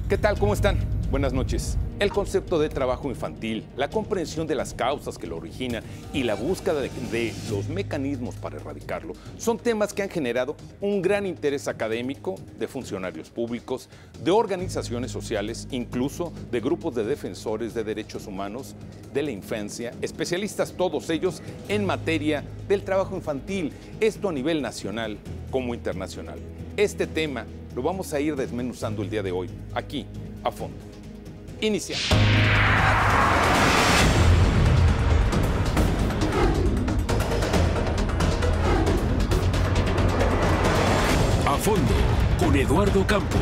¿Qué tal? ¿Cómo están? Buenas noches. El concepto de trabajo infantil, la comprensión de las causas que lo originan y la búsqueda de los mecanismos para erradicarlo son temas que han generado un gran interés académico de funcionarios públicos, de organizaciones sociales, incluso de grupos de defensores de derechos humanos, de la infancia, especialistas todos ellos en materia del trabajo infantil, esto a nivel nacional como internacional. Este tema lo vamos a ir desmenuzando el día de hoy, aquí, a fondo. Iniciamos. A fondo, con Eduardo Campos.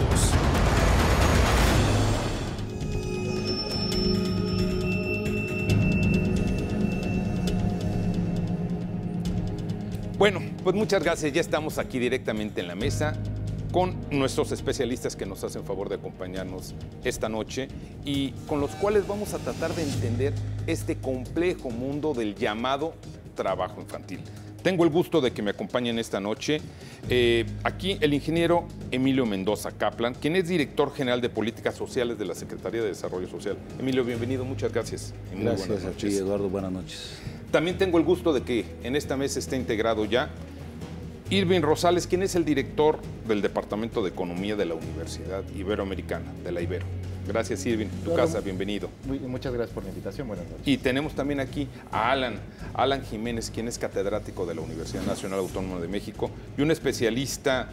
Bueno, pues muchas gracias. Ya estamos aquí directamente en la mesa con nuestros especialistas que nos hacen favor de acompañarnos esta noche y con los cuales vamos a tratar de entender este complejo mundo del llamado trabajo infantil. Tengo el gusto de que me acompañen esta noche aquí el ingeniero Emilio Mendoza Kaplan, quien es director general de Políticas Sociales de la Secretaría de Desarrollo Social. Emilio, bienvenido, muchas gracias. Gracias a ti, Eduardo, buenas noches. También tengo el gusto de que en esta mesa esté integrado ya Irving Rosales, quien es el director del Departamento de Economía de la Universidad Iberoamericana, de la Ibero. Gracias, Irving. Tu casa, bienvenido. Muchas gracias por la invitación. Buenas noches. Y tenemos también aquí a Alan Jiménez, quien es catedrático de la Universidad Nacional Autónoma de México y un especialista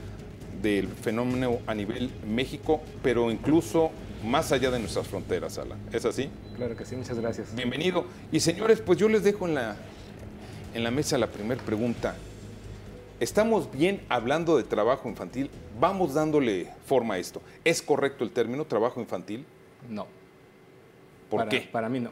del fenómeno a nivel México, pero incluso más allá de nuestras fronteras, Alan. ¿Es así? Claro que sí, muchas gracias. Bienvenido. Y señores, pues yo les dejo en la mesa la primera pregunta. Estamos bien hablando de trabajo infantil, vamos dándole forma a esto. ¿Es correcto el término trabajo infantil? No. ¿Por qué? Para mí no.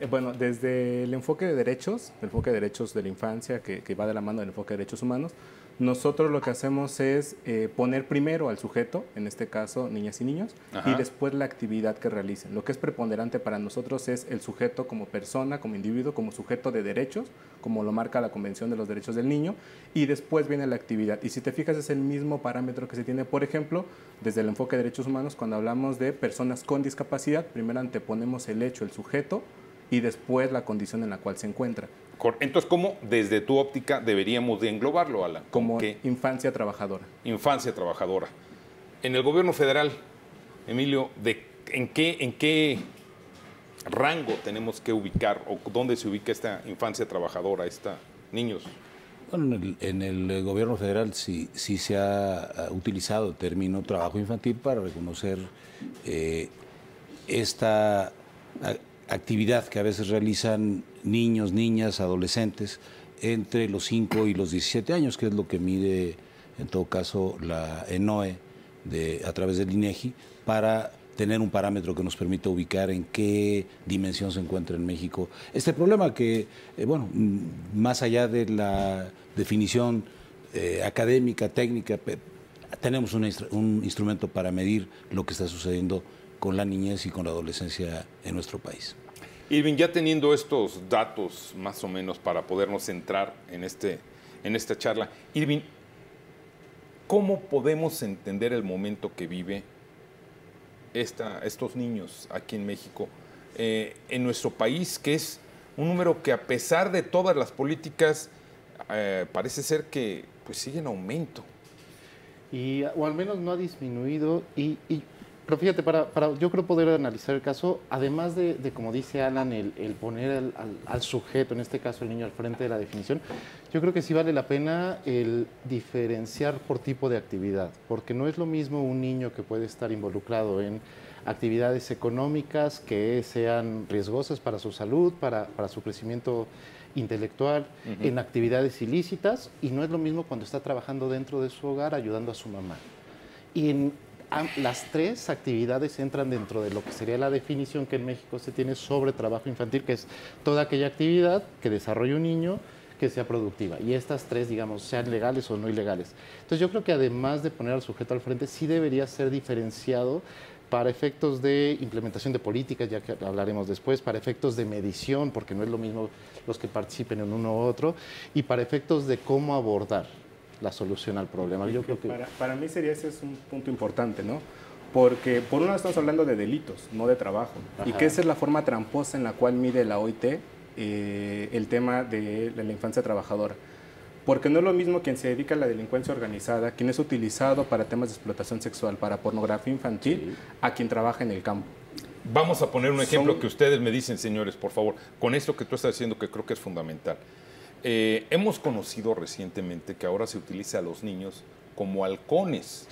Bueno, desde el enfoque de derechos de la infancia, que va de la mano del enfoque de derechos humanos, nosotros lo que hacemos es poner primero al sujeto, en este caso niñas y niños, y después la actividad que realicen. Lo que es preponderante para nosotros es el sujeto como persona, como individuo, como sujeto de derechos, como lo marca la Convención de los Derechos del Niño, y después viene la actividad. Y si te fijas, es el mismo parámetro que se tiene, por ejemplo, desde el enfoque de derechos humanos, cuando hablamos de personas con discapacidad, primero anteponemos el hecho, el sujeto, y después la condición en la cual se encuentra. Entonces, ¿cómo desde tu óptica deberíamos de englobarlo, Alan? Como infancia trabajadora. Infancia trabajadora. En el gobierno federal, Emilio, ¿en qué rango tenemos que ubicar o dónde se ubica esta infancia trabajadora, niños? Bueno, en el gobierno federal sí se ha utilizado el término trabajo infantil para reconocer esta actividad que a veces realizan niños, niñas, adolescentes entre los 5 y los 17 años, que es lo que mide en todo caso la ENOE a través del INEGI, para tener un parámetro que nos permita ubicar en qué dimensión se encuentra en México este problema que, bueno, más allá de la definición académica, técnica, tenemos un instrumento para medir lo que está sucediendo con la niñez y con la adolescencia en nuestro país. Irving, ya teniendo estos datos más o menos para podernos centrar en esta charla, Irving, ¿cómo podemos entender el momento que vive estos niños aquí en México, en nuestro país, que es un número que a pesar de todas las políticas parece ser que pues sigue en aumento? O al menos no ha disminuido pero fíjate, yo creo poder analizar el caso, además de como dice Alan, el poner al sujeto, en este caso el niño, al frente de la definición, yo creo que sí vale la pena el diferenciar por tipo de actividad, porque no es lo mismo un niño que puede estar involucrado en actividades económicas que sean riesgosas para su salud, para su crecimiento intelectual, en actividades ilícitas, y no es lo mismo cuando está trabajando dentro de su hogar ayudando a su mamá. Y las tres actividades entran dentro de lo que sería la definición que en México se tiene sobre trabajo infantil, que es toda aquella actividad que desarrolle un niño que sea productiva. Y estas tres, digamos, sean legales o no ilegales. Entonces yo creo que además de poner al sujeto al frente, sí debería ser diferenciado para efectos de implementación de políticas, ya que hablaremos después, para efectos de medición, porque no es lo mismo los que participen en uno u otro, y para efectos de cómo abordar la solución al problema. Yo creo que para mí ese es un punto importante, ¿no? Porque por un lado estamos hablando de delitos, no de trabajo. Ajá. Y que esa es la forma tramposa en la cual mide la OIT el tema de la infancia trabajadora. Porque no es lo mismo quien se dedica a la delincuencia organizada, quien es utilizado para temas de explotación sexual, para pornografía infantil, a quien trabaja en el campo. Vamos a poner un ejemplo que ustedes me dicen, señores, por favor, con esto que tú estás diciendo, que creo que es fundamental. Hemos conocido recientemente que ahora se utiliza a los niños como halcones,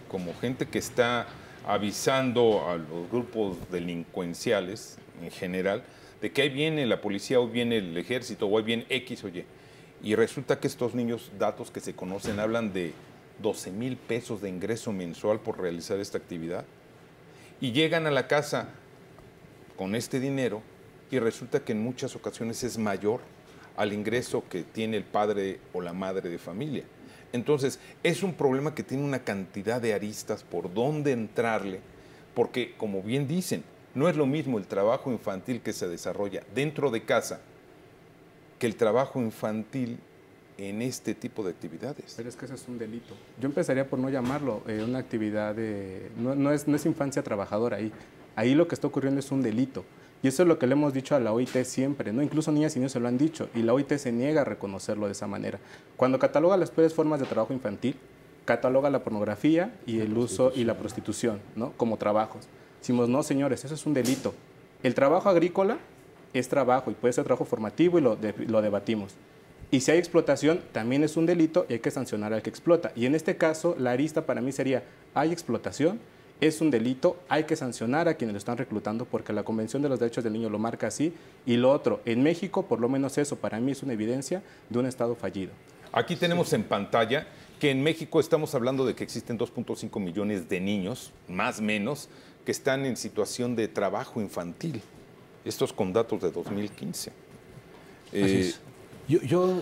como gente que está avisando a los grupos delincuenciales en general de que ahí viene la policía, hoy viene el ejército, o ahí viene X o Y. Y resulta que estos niños, datos que se conocen, hablan de 12,000 pesos de ingreso mensual por realizar esta actividad. Y llegan a la casa con este dinero y resulta que en muchas ocasiones es mayor al ingreso que tiene el padre o la madre de familia. Entonces, es un problema que tiene una cantidad de aristas por dónde entrarle, porque, como bien dicen, no es lo mismo el trabajo infantil que se desarrolla dentro de casa que el trabajo infantil en este tipo de actividades. Pero es que eso es un delito. Yo empezaría por no llamarlo una actividad de... No es infancia trabajadora ahí. Ahí lo que está ocurriendo es un delito. Y eso es lo que le hemos dicho a la OIT siempre, ¿no? Incluso niñas y niños se lo han dicho, y la OIT se niega a reconocerlo de esa manera. Cuando cataloga las peores formas de trabajo infantil, cataloga la pornografía y el uso y la prostitución, ¿no? Como trabajos. Decimos, no, señores, eso es un delito. El trabajo agrícola es trabajo y puede ser trabajo formativo y lo debatimos. Y si hay explotación, también es un delito y hay que sancionar al que explota. Y en este caso, la arista para mí sería, hay explotación, es un delito, hay que sancionar a quienes lo están reclutando porque la Convención de los Derechos del Niño lo marca así. Y lo otro, en México, por lo menos eso para mí es una evidencia de un Estado fallido. Aquí tenemos en pantalla que en México estamos hablando de que existen 2.5 millones de niños, más o menos, que están en situación de trabajo infantil. Estos con datos de 2015. Yo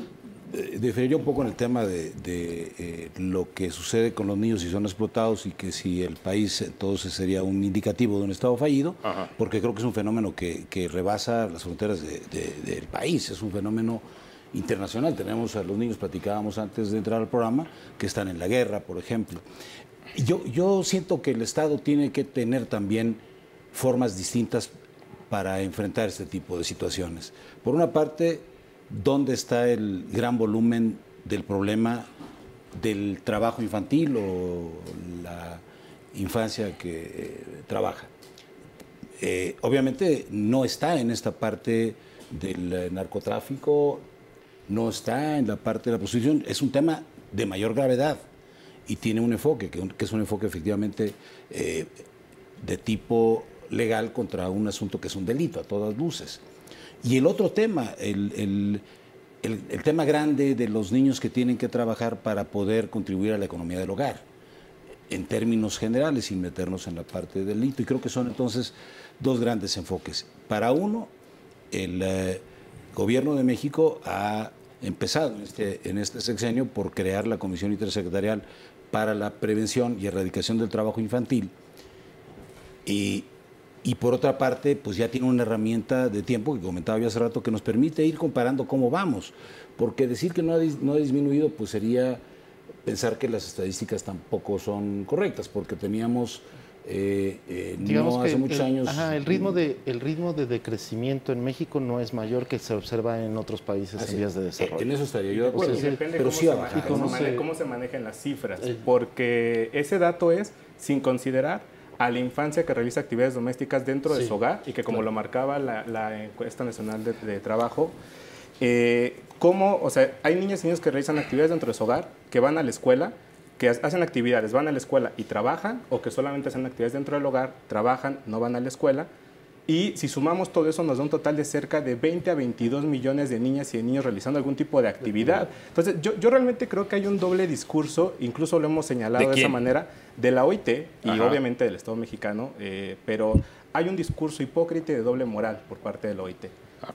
diferiría un poco en el tema de lo que sucede con los niños si son explotados y que si el país entonces sería un indicativo de un Estado fallido, porque creo que es un fenómeno que rebasa las fronteras del país, es un fenómeno internacional. Tenemos a los niños, platicábamos antes de entrar al programa, que están en la guerra, por ejemplo. Yo siento que el Estado tiene que tener también formas distintas para enfrentar este tipo de situaciones. Por una parte, ¿dónde está el gran volumen del problema del trabajo infantil o la infancia que trabaja? Obviamente no está en esta parte del narcotráfico, no está en la parte de la prostitución, es un tema de mayor gravedad y tiene un enfoque, que es un enfoque efectivamente de tipo legal contra un asunto que es un delito a todas luces. Y el otro tema, el tema grande de los niños que tienen que trabajar para poder contribuir a la economía del hogar, en términos generales, sin meternos en la parte del delito. Y creo que son entonces dos grandes enfoques. Para uno, el Gobierno de México ha empezado en este sexenio por crear la Comisión Intersecretarial para la Prevención y Erradicación del Trabajo Infantil. Y por otra parte, pues ya tiene una herramienta de tiempo, que comentaba yo hace rato, que nos permite ir comparando cómo vamos. Porque decir que no ha disminuido, pues sería pensar que las estadísticas tampoco son correctas, porque teníamos, digamos no hace muchos años... el ritmo de decrecimiento en México no es mayor que se observa en otros países en vías de desarrollo. En eso estaría yo de acuerdo. Depende pero cómo se manejan las cifras, porque ese dato es sin considerar a la infancia que realiza actividades domésticas dentro de su hogar y que, como lo marcaba la encuesta nacional de trabajo, o sea, hay niñas y niños que realizan actividades dentro de su hogar, que van a la escuela, que hacen actividades, van a la escuela y trabajan, o que solamente hacen actividades dentro del hogar, trabajan, no van a la escuela. Y si sumamos todo eso, nos da un total de cerca de 20 a 22 millones de niñas y de niños realizando algún tipo de actividad. Entonces, yo realmente creo que hay un doble discurso, incluso lo hemos señalado de esa manera, de la OIT y obviamente del Estado mexicano, pero hay un discurso hipócrita y de doble moral por parte de la OIT.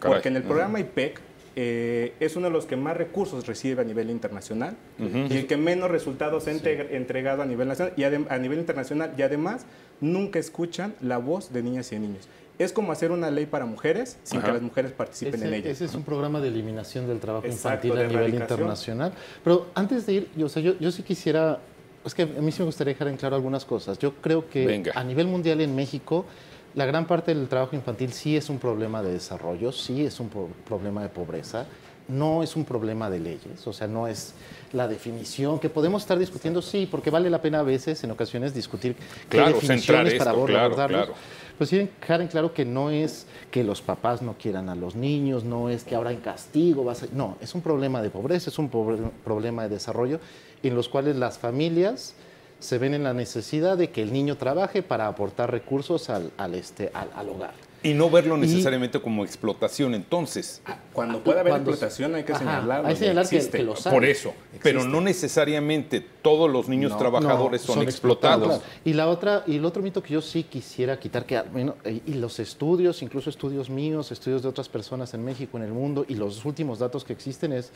Porque en el programa IPEC es uno de los que más recursos recibe a nivel internacional y el que menos resultados ha entregado a nivel nacional y a nivel internacional, y además nunca escuchan la voz de niñas y de niños. Es como hacer una ley para mujeres sin que las mujeres participen en ella. Ese es un programa de eliminación del trabajo infantil a nivel internacional. Pero antes de ir, yo sí quisiera Es que a mí sí me gustaría dejar en claro algunas cosas. Yo creo que Venga. a nivel mundial en México, la gran parte del trabajo infantil sí es un problema de desarrollo, sí es un problema de pobreza, no es un problema de leyes, o sea, no es la definición que podemos estar discutiendo, sí, porque vale la pena a veces, en ocasiones, discutir Claro, qué definiciones centrar para esto, claro, abordarlos. claro. Pues sí, dejar en claro que no es que los papás no quieran a los niños, no es que ahora en castigo vas a... No, es un problema de pobreza, es un problema de desarrollo en los cuales las familias se ven en la necesidad de que el niño trabaje para aportar recursos al hogar. Y no verlo necesariamente como explotación, entonces. Cuando pueda haber explotación hay que señalarlo. Hay que señalar que los hay. Por eso. Pero no necesariamente todos los niños trabajadores son explotados. Claro. Y el otro mito que yo sí quisiera quitar, que bueno, y los estudios, incluso estudios míos, estudios de otras personas en México, en el mundo, y los últimos datos que existen es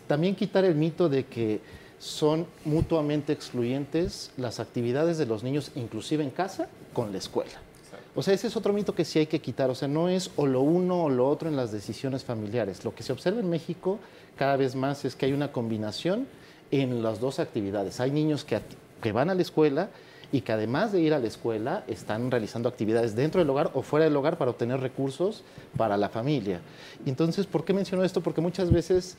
también quitar el mito de que son mutuamente excluyentes las actividades de los niños, inclusive en casa, con la escuela. O sea, ese es otro mito que sí hay que quitar. O sea, no es o lo uno o lo otro en las decisiones familiares. Lo que se observa en México cada vez más es que hay una combinación en las dos actividades. Hay niños que van a la escuela y que además de ir a la escuela están realizando actividades dentro del hogar o fuera del hogar para obtener recursos para la familia. Y entonces, ¿por qué menciono esto? Porque muchas veces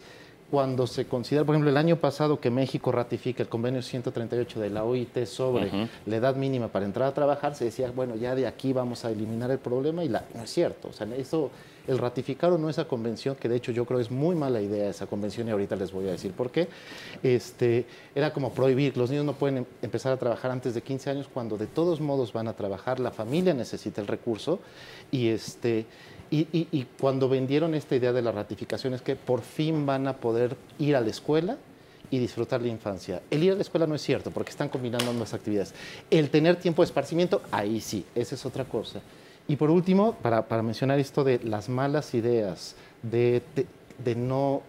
cuando se considera, por ejemplo, el año pasado que México ratifica el convenio 138 de la OIT sobre la edad mínima para entrar a trabajar, se decía, bueno, ya de aquí vamos a eliminar el problema y no es cierto. O sea, eso, el ratificar o no esa convención, que de hecho yo creo es muy mala idea esa convención y ahorita les voy a decir por qué, era como prohibir, los niños no pueden empezar a trabajar antes de 15 años cuando de todos modos van a trabajar, la familia necesita el recurso y cuando vendieron esta idea de la ratificación es que por fin van a poder ir a la escuela y disfrutar la infancia. El ir a la escuela no es cierto, porque están combinando ambas actividades. El tener tiempo de esparcimiento, ahí sí, esa es otra cosa. Y por último, para mencionar esto de las malas ideas, de no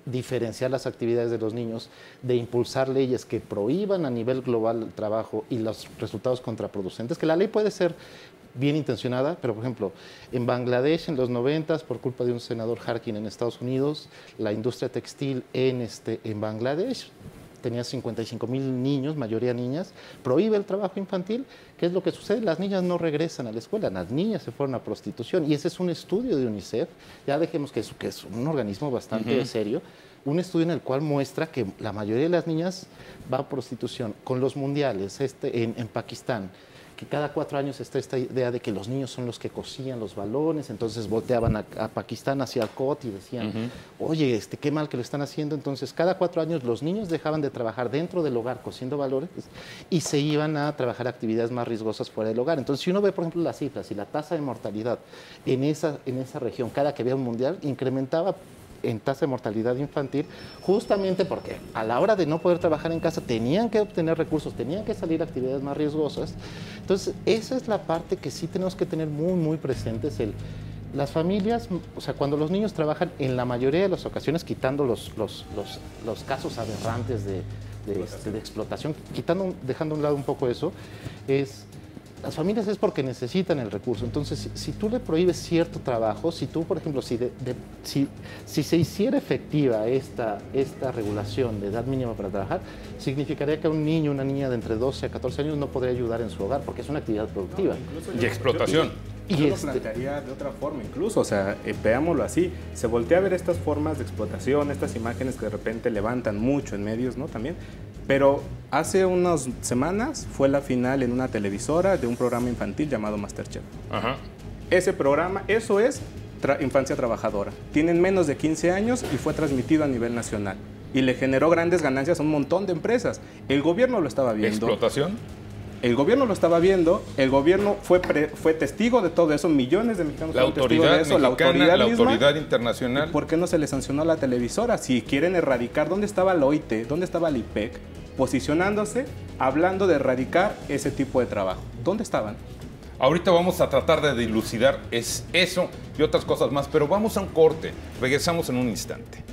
diferenciar las actividades de los niños, de impulsar leyes que prohíban a nivel global el trabajo y los resultados contraproducentes, que la ley puede ser bien intencionada, pero por ejemplo, en Bangladesh en los 90s, por culpa de un senador Harkin en Estados Unidos, la industria textil en Bangladesh tenía 55,000 niños, mayoría niñas, prohíbe el trabajo infantil. ¿Qué es lo que sucede? Las niñas no regresan a la escuela, las niñas se fueron a prostitución. Y ese es un estudio de UNICEF, ya dejemos que es un organismo bastante serio, un estudio en el cual muestra que la mayoría de las niñas va a prostitución. Con los mundiales en Pakistán, que cada 4 años está esta idea de que los niños son los que cocían los balones, entonces volteaban a Pakistán hacia el COT y decían, oye, qué mal que lo están haciendo. Entonces, cada 4 años los niños dejaban de trabajar dentro del hogar cociendo balones y se iban a trabajar actividades más riesgosas fuera del hogar. Entonces, si uno ve, por ejemplo, las cifras y la tasa de mortalidad en esa región, cada que había un mundial, incrementaba en tasa de mortalidad infantil, justamente porque a la hora de no poder trabajar en casa tenían que obtener recursos, tenían que salir a actividades más riesgosas. Entonces, esa es la parte que sí tenemos que tener muy, muy presentes. Las familias, o sea, cuando los niños trabajan, en la mayoría de las ocasiones, quitando los casos aberrantes de explotación, dejando a un lado un poco eso, las familias es porque necesitan el recurso. Entonces, si tú le prohíbes cierto trabajo, si tú, por ejemplo, si se hiciera efectiva esta regulación de edad mínima para trabajar, significaría que un niño o una niña de entre 12 a 14 años no podría ayudar en su hogar, porque es una actividad productiva. Y explotación. Yo lo plantearía de otra forma incluso, o sea, veámoslo así, se voltea a ver estas formas de explotación, estas imágenes que de repente levantan mucho en medios, ¿no? También, pero hace unas semanas fue la final en una televisora de un programa infantil llamado MasterChef. Ese programa, eso es infancia trabajadora. Tienen menos de 15 años y fue transmitido a nivel nacional. Y le generó grandes ganancias a un montón de empresas. El gobierno lo estaba viendo. ¿Explotación? El gobierno lo estaba viendo, el gobierno fue testigo de todo eso, millones de mexicanos fueron testigos de eso, la autoridad internacional. ¿Por qué no se le sancionó a la televisora? Si quieren erradicar, ¿dónde estaba la OIT? ¿Dónde estaba el IPEC? Posicionándose, hablando de erradicar ese tipo de trabajo. ¿Dónde estaban? Ahorita vamos a tratar de dilucidar eso y otras cosas más, pero vamos a un corte. Regresamos en un instante.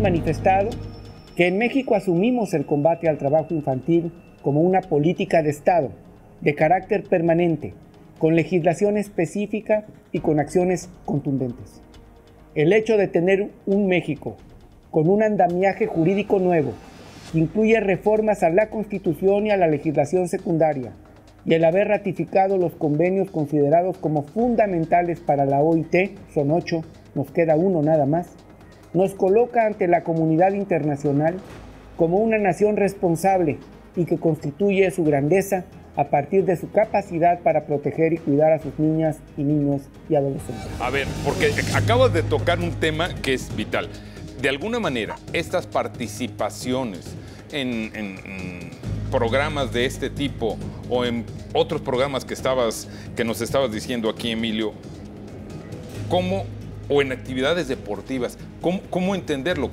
manifestado que en México asumimos el combate al trabajo infantil como una política de Estado, de carácter permanente, con legislación específica y con acciones contundentes. El hecho de tener un México con un andamiaje jurídico nuevo, que incluye reformas a la Constitución y a la legislación secundaria, y el haber ratificado los convenios considerados como fundamentales para la OIT, son 8, nos queda uno nada más, nos coloca ante la comunidad internacional como una nación responsable y que constituye su grandeza a partir de su capacidad para proteger y cuidar a sus niñas y niños y adolescentes. A ver, porque acabas de tocar un tema que es vital. De alguna manera, estas participaciones en programas de este tipo o en otros programas que nos estabas diciendo aquí, Emilio, ¿cómo, o en actividades deportivas, cómo entenderlo?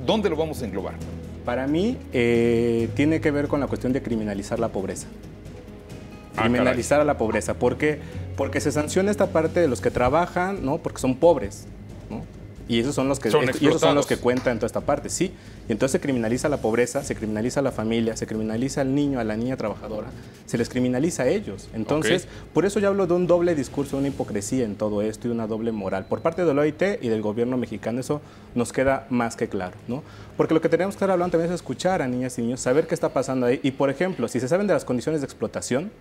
¿Dónde lo vamos a englobar? Para mí, tiene que ver con la cuestión de criminalizar la pobreza. Criminalizar a la pobreza. ¿Por qué? Porque se sanciona esta parte de los que trabajan, ¿no? Porque son pobres, ¿no? Y esos son los que cuentan en toda esta parte, sí. Y entonces se criminaliza la pobreza, se criminaliza a la familia, se criminaliza al niño, a la niña trabajadora, se les criminaliza a ellos. Entonces, por eso yo hablo de un doble discurso, una hipocresía en todo esto y una doble moral. Por parte del OIT y del gobierno mexicano, eso nos queda más que claro, ¿no? Porque lo que tenemos que estar hablando también es escuchar a niñas y niños, saber qué está pasando ahí. Y, por ejemplo, si se saben de las condiciones de explotación,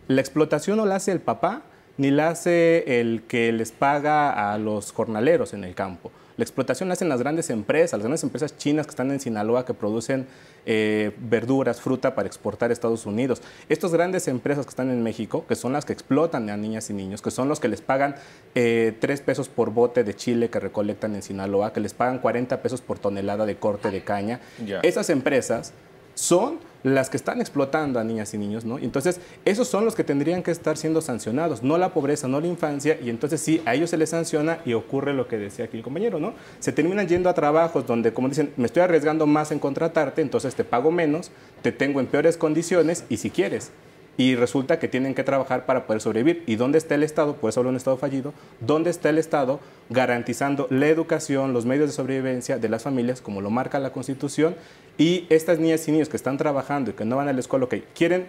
la explotación no la hace el papá, ni la hace el que les paga a los jornaleros en el campo. La explotación la hacen las grandes empresas chinas que están en Sinaloa, que producen verduras, fruta para exportar a Estados Unidos. Estas grandes empresas que están en México, que son las que explotan a niñas y niños, que son los que les pagan 3 pesos por bote de chile que recolectan en Sinaloa, que les pagan 40 pesos por tonelada de corte de caña. Esas empresas son las que están explotando a niñas y niños, ¿no? Entonces, esos son los que tendrían que estar siendo sancionados, no la pobreza, no la infancia, y entonces sí, a ellos se les sanciona y ocurre lo que decía aquí el compañero, ¿no? Se terminan yendo a trabajos donde, como dicen, me estoy arriesgando más en contratarte, entonces te pago menos, te tengo en peores condiciones y si quieres. Y resulta que tienen que trabajar para poder sobrevivir. ¿Y dónde está el Estado? Por eso hablo de un Estado fallido. ¿Dónde está el Estado garantizando la educación, los medios de sobrevivencia de las familias, como lo marca la Constitución? Y estas niñas y niños que están trabajando y que no van a la escuela, que quieren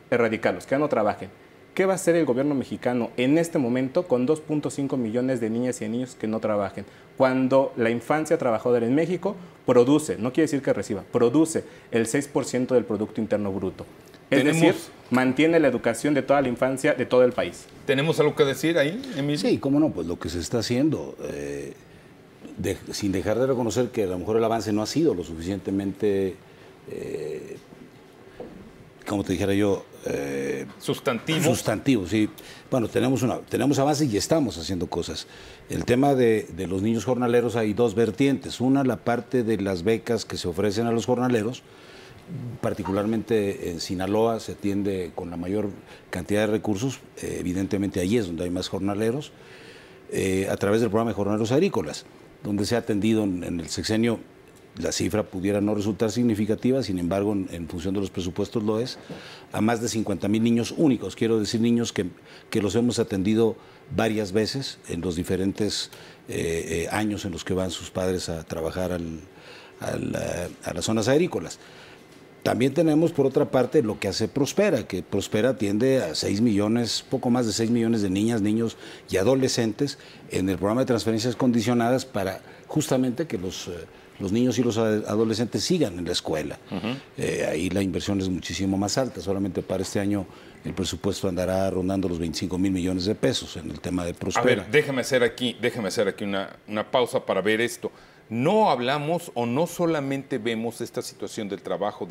erradicarlos, que ya no trabajen. ¿Qué va a hacer el gobierno mexicano en este momento con 2.5 millones de niñas y niños que no trabajen? Cuando la infancia trabajadora en México produce, no quiere decir que reciba, produce el 6% del Producto Interno Bruto. Es decir, mantiene la educación de toda la infancia de todo el país. ¿Tenemos algo que decir ahí, Emilio? Sí, cómo no, pues lo que se está haciendo, sin dejar de reconocer que a lo mejor el avance no ha sido lo suficientemente, como te dijera yo, sustantivo. Sustantivo, sí. Bueno, tenemos avances y estamos haciendo cosas. El tema de los niños jornaleros, hay dos vertientes. Una, la parte de las becas que se ofrecen a los jornaleros. Particularmente en Sinaloa se atiende con la mayor cantidad de recursos, evidentemente allí es donde hay más jornaleros, a través del programa de jornaleros agrícolas, donde se ha atendido en el sexenio, la cifra pudiera no resultar significativa, sin embargo en función de los presupuestos lo es, a más de 50,000 niños únicos, quiero decir niños que los hemos atendido varias veces en los diferentes años en los que van sus padres a trabajar a las zonas agrícolas. También tenemos, por otra parte, lo que hace Prospera, que Prospera atiende a 6 millones, poco más de 6 millones de niñas, niños y adolescentes en el programa de transferencias condicionadas para justamente que los niños y los adolescentes sigan en la escuela. Ahí la inversión es muchísimo más alta, solamente para este año el presupuesto andará rondando los 25,000 millones de pesos en el tema de Prospera. A ver, déjame hacer aquí una pausa para ver esto. No hablamos o no solamente vemos esta situación del trabajo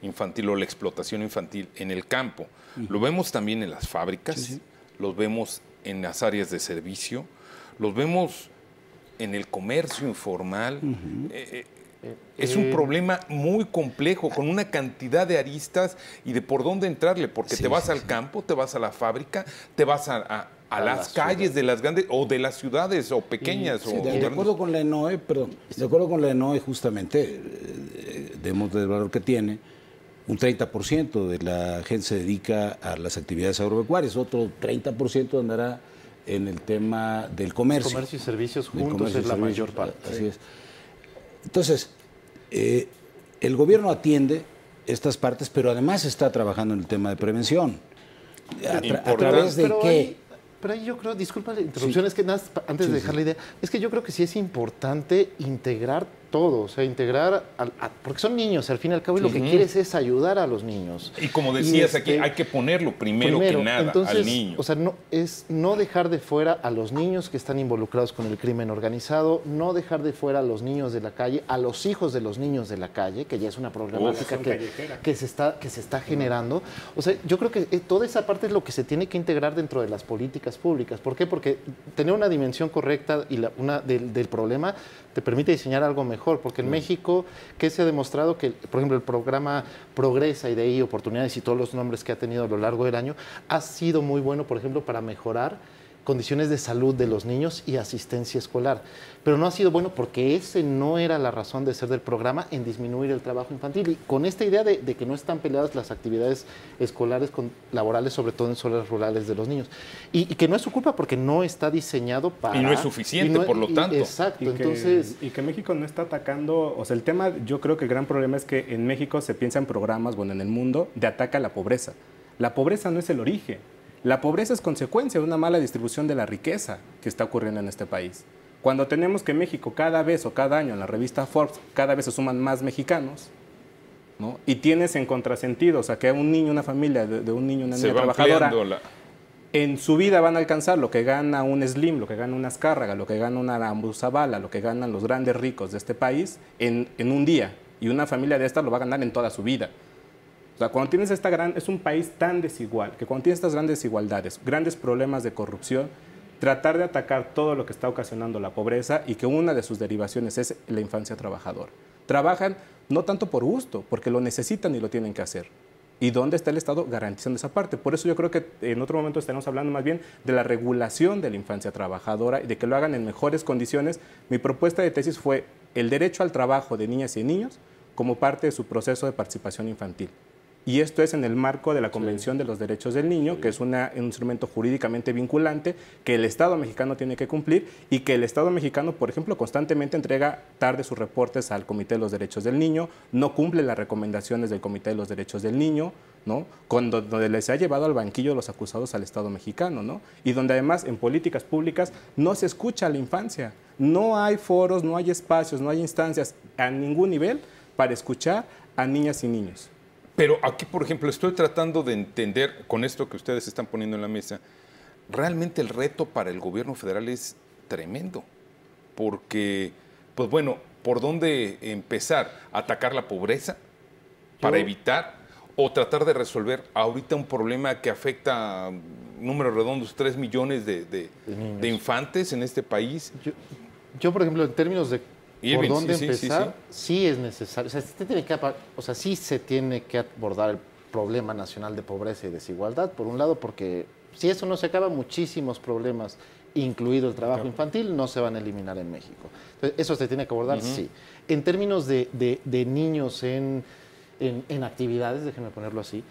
infantil o la explotación infantil en el campo, lo vemos también en las fábricas, los vemos en las áreas de servicio, los vemos en el comercio informal. Es un problema muy complejo, con una cantidad de aristas y de por dónde entrarle, porque te vas al campo, te vas a la fábrica, te vas a las calles de las grandes o de las ciudades o pequeñas. De acuerdo con la ENOE, de acuerdo con la ENOE, justamente, demos del valor que tiene, un 30% de la gente se dedica a las actividades agropecuarias, otro 30% andará en el tema del comercio. Comercio y servicios juntos es la mayor parte. Así es. Entonces, El gobierno atiende estas partes, pero además está trabajando en el tema de prevención. ¿A través de qué? Pero ahí yo creo, disculpa la interrupción, es que antes de dejar la idea, es que yo creo que sí es importante integrar todo, o sea, integrar, porque son niños, al fin y al cabo, y lo que quieres es ayudar a los niños. Y como decías aquí, hay que ponerlo primero que nada entonces, al niño. O sea, no dejar de fuera a los niños que están involucrados con el crimen organizado, no dejar de fuera a los niños de la calle, a los hijos de los niños de la calle, que ya es una problemática que se está generando. O sea, yo creo que toda esa parte es lo que se tiene que integrar dentro de las políticas públicas. ¿Por qué? Porque tener una dimensión correcta y del problema te permite diseñar algo mejor. Porque en México, ¿qué se ha demostrado? Que, por ejemplo, el programa Progresa y de ahí Oportunidades y todos los nombres que ha tenido a lo largo del año, ha sido muy bueno, por ejemplo, para mejorar condiciones de salud de los niños y asistencia escolar. Pero no ha sido bueno porque ese no era la razón de ser del programa, en disminuir el trabajo infantil. Y con esta idea de que no están peleadas las actividades escolares con laborales, sobre todo en zonas rurales de los niños. Y que no es su culpa porque no está diseñado para... Y no es suficiente, por lo tanto. Exacto, y que México no está atacando... O sea, el tema, yo creo que el gran problema es que en México se piensa en programas, bueno, en el mundo, de ataque a la pobreza. La pobreza no es el origen. La pobreza es consecuencia de una mala distribución de la riqueza que está ocurriendo en este país. Cuando tenemos que México cada vez o cada año en la revista Forbes cada vez se suman más mexicanos, ¿no? Y tienes en contrasentido, o sea, que un niño, una familia de un niño, una niña trabajadora, en su vida van a alcanzar lo que gana un Slim, lo que gana una Azcárraga, lo que gana una Aramburu-Zavala, lo que ganan los grandes ricos de este país en un día. Y una familia de estas lo va a ganar en toda su vida. O sea, cuando tienes es un país tan desigual, que cuando tienes estas grandes desigualdades, grandes problemas de corrupción, tratar de atacar todo lo que está ocasionando la pobreza y que una de sus derivaciones es la infancia trabajadora. Trabajan no tanto por gusto, porque lo necesitan y lo tienen que hacer. ¿Y dónde está el Estado garantizando esa parte? Por eso yo creo que en otro momento estaremos hablando más bien de la regulación de la infancia trabajadora y de que lo hagan en mejores condiciones. Mi propuesta de tesis fue el derecho al trabajo de niñas y niños como parte de su proceso de participación infantil. Y esto es en el marco de la Convención de los Derechos del Niño, que es un instrumento jurídicamente vinculante que el Estado mexicano tiene que cumplir y que el Estado mexicano, por ejemplo, constantemente entrega tarde sus reportes al Comité de los Derechos del Niño, no cumple las recomendaciones del Comité de los Derechos del Niño, ¿no? Donde les ha llevado al banquillo los acusados al Estado mexicano, ¿no? Y donde además en políticas públicas no se escucha a la infancia. No hay foros, no hay espacios, no hay instancias a ningún nivel para escuchar a niñas y niños. Pero aquí, por ejemplo, estoy tratando de entender con esto que ustedes están poniendo en la mesa, realmente el reto para el gobierno federal es tremendo, porque, pues bueno, ¿por dónde empezar? ¿Atacar la pobreza para evitar o tratar de resolver ahorita un problema que afecta, números redondos, 3 millones de infantes en este país? Yo, por ejemplo, en términos de ¿por dónde empezar? Sí es necesario. O sea, sí se tiene que abordar el problema nacional de pobreza y desigualdad, por un lado, porque si eso no se acaba, muchísimos problemas, incluido el trabajo infantil, no se van a eliminar en México. Entonces, eso se tiene que abordar, sí. En términos de niños en actividades, déjenme ponerlo así,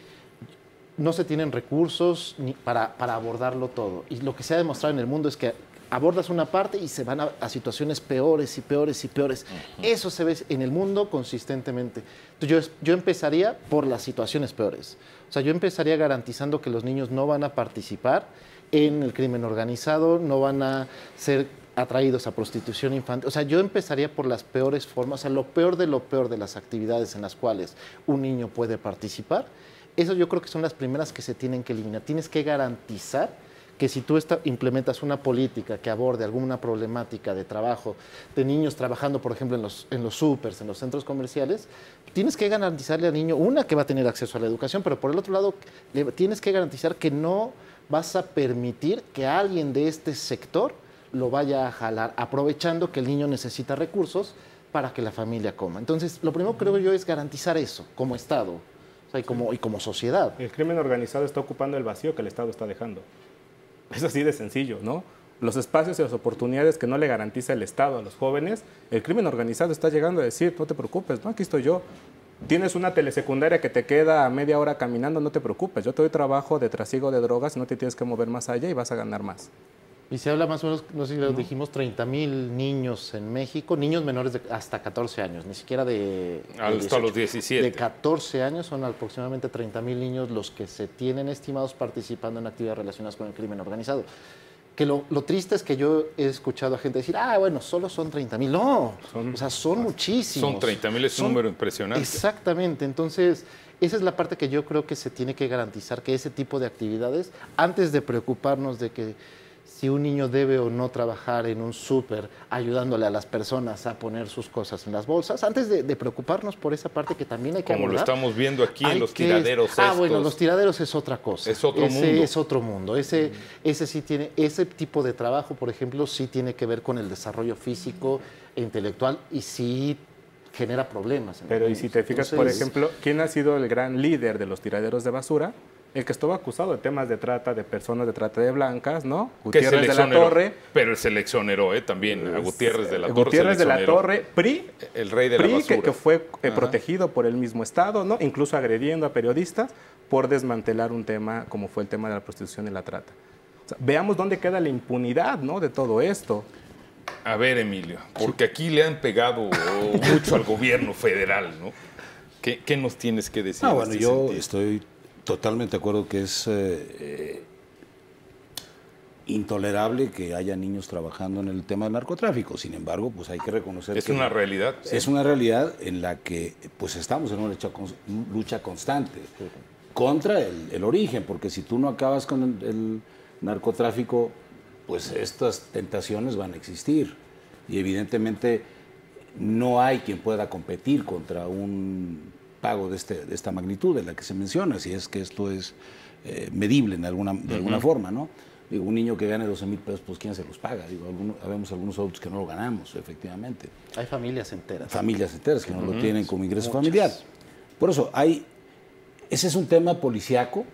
no se tienen recursos para abordarlo todo. Y lo que se ha demostrado en el mundo es que abordas una parte y se van a situaciones peores y peores y peores. Eso se ve en el mundo consistentemente. Entonces, yo empezaría por las situaciones peores. O sea, yo empezaría garantizando que los niños no van a participar en el crimen organizado, no van a ser atraídos a prostitución infantil. O sea, yo empezaría por las peores formas, o sea, lo peor de las actividades en las cuales un niño puede participar. Eso yo creo que son las primeras que se tienen que eliminar. Tienes que garantizar que si tú implementas una política que aborde alguna problemática de trabajo de niños trabajando, por ejemplo, en los súpers, en los centros comerciales, tienes que garantizarle al niño, que va a tener acceso a la educación, pero por el otro lado, tienes que garantizar que no vas a permitir que alguien de este sector lo vaya a jalar, aprovechando que el niño necesita recursos para que la familia coma. Entonces, lo primero creo yo es garantizar eso como Estado, o sea, y como sociedad. El crimen organizado está ocupando el vacío que el Estado está dejando. Es así de sencillo, ¿no? Los espacios y las oportunidades que no le garantiza el Estado a los jóvenes, el crimen organizado está llegando a decir, no te preocupes, no, aquí estoy yo. Tienes una telesecundaria que te queda a media hora caminando, no te preocupes, yo te doy trabajo de trasiego de drogas, no te tienes que mover más allá y vas a ganar más. Y se habla más o menos, no sé si lo dijimos, 30,000 niños en México, niños menores de hasta 14 años, ni siquiera de hasta los 17. De 14 años son aproximadamente 30,000 niños los que se tienen estimados participando en actividades relacionadas con el crimen organizado. Que lo triste es que yo he escuchado a gente decir, bueno, solo son 30,000. No, o sea, son muchísimos. Son 30,000, es un número impresionante. Exactamente, entonces esa es la parte que yo creo que se tiene que garantizar, que ese tipo de actividades, antes de preocuparnos de que si un niño debe o no trabajar en un súper ayudándole a las personas a poner sus cosas en las bolsas, antes de preocuparnos por esa parte que también hay que Como abordar, lo estamos viendo aquí en los tiraderos bueno, los tiraderos es otra cosa. Es otro mundo. Es otro mundo. Ese sí tiene, ese tipo de trabajo, por ejemplo, sí tiene que ver con el desarrollo físico e intelectual y sí genera problemas. Pero y si te fijas, por ejemplo, ¿quién ha sido el gran líder de los tiraderos de basura? El que estuvo acusado de temas de trata de personas, de trata de blancas, ¿no? Gutiérrez de la Torre. Pero él se le exoneró también a Gutiérrez de la Torre. Gutiérrez de la Torre, PRI, el rey de la basura. Que fue protegido por el mismo Estado, ¿no? Incluso agrediendo a periodistas por desmantelar un tema como fue el tema de la prostitución y la trata. O sea, veamos dónde queda la impunidad, ¿no? De todo esto. A ver, Emilio, porque aquí le han pegado mucho al gobierno federal, ¿no? ¿Qué nos tienes que decir? Bueno, yo estoy totalmente de acuerdo que es intolerable que haya niños trabajando en el tema del narcotráfico. Sin embargo, pues hay que reconocer que es una realidad. Es una realidad en la que pues estamos en una lucha constante contra el origen, porque si tú no acabas con el narcotráfico, pues estas tentaciones van a existir. Y evidentemente no hay quien pueda competir contra un pago de esta magnitud de la que se menciona, si es que esto es medible de alguna forma, ¿no? Digo, un niño que gane 12,000 pesos, pues ¿quién se los paga? Digo, habemos algunos adultos que no lo ganamos, efectivamente. Hay familias enteras. Familias enteras que no lo tienen como ingreso familiar. Por eso, ese es un tema policíaco,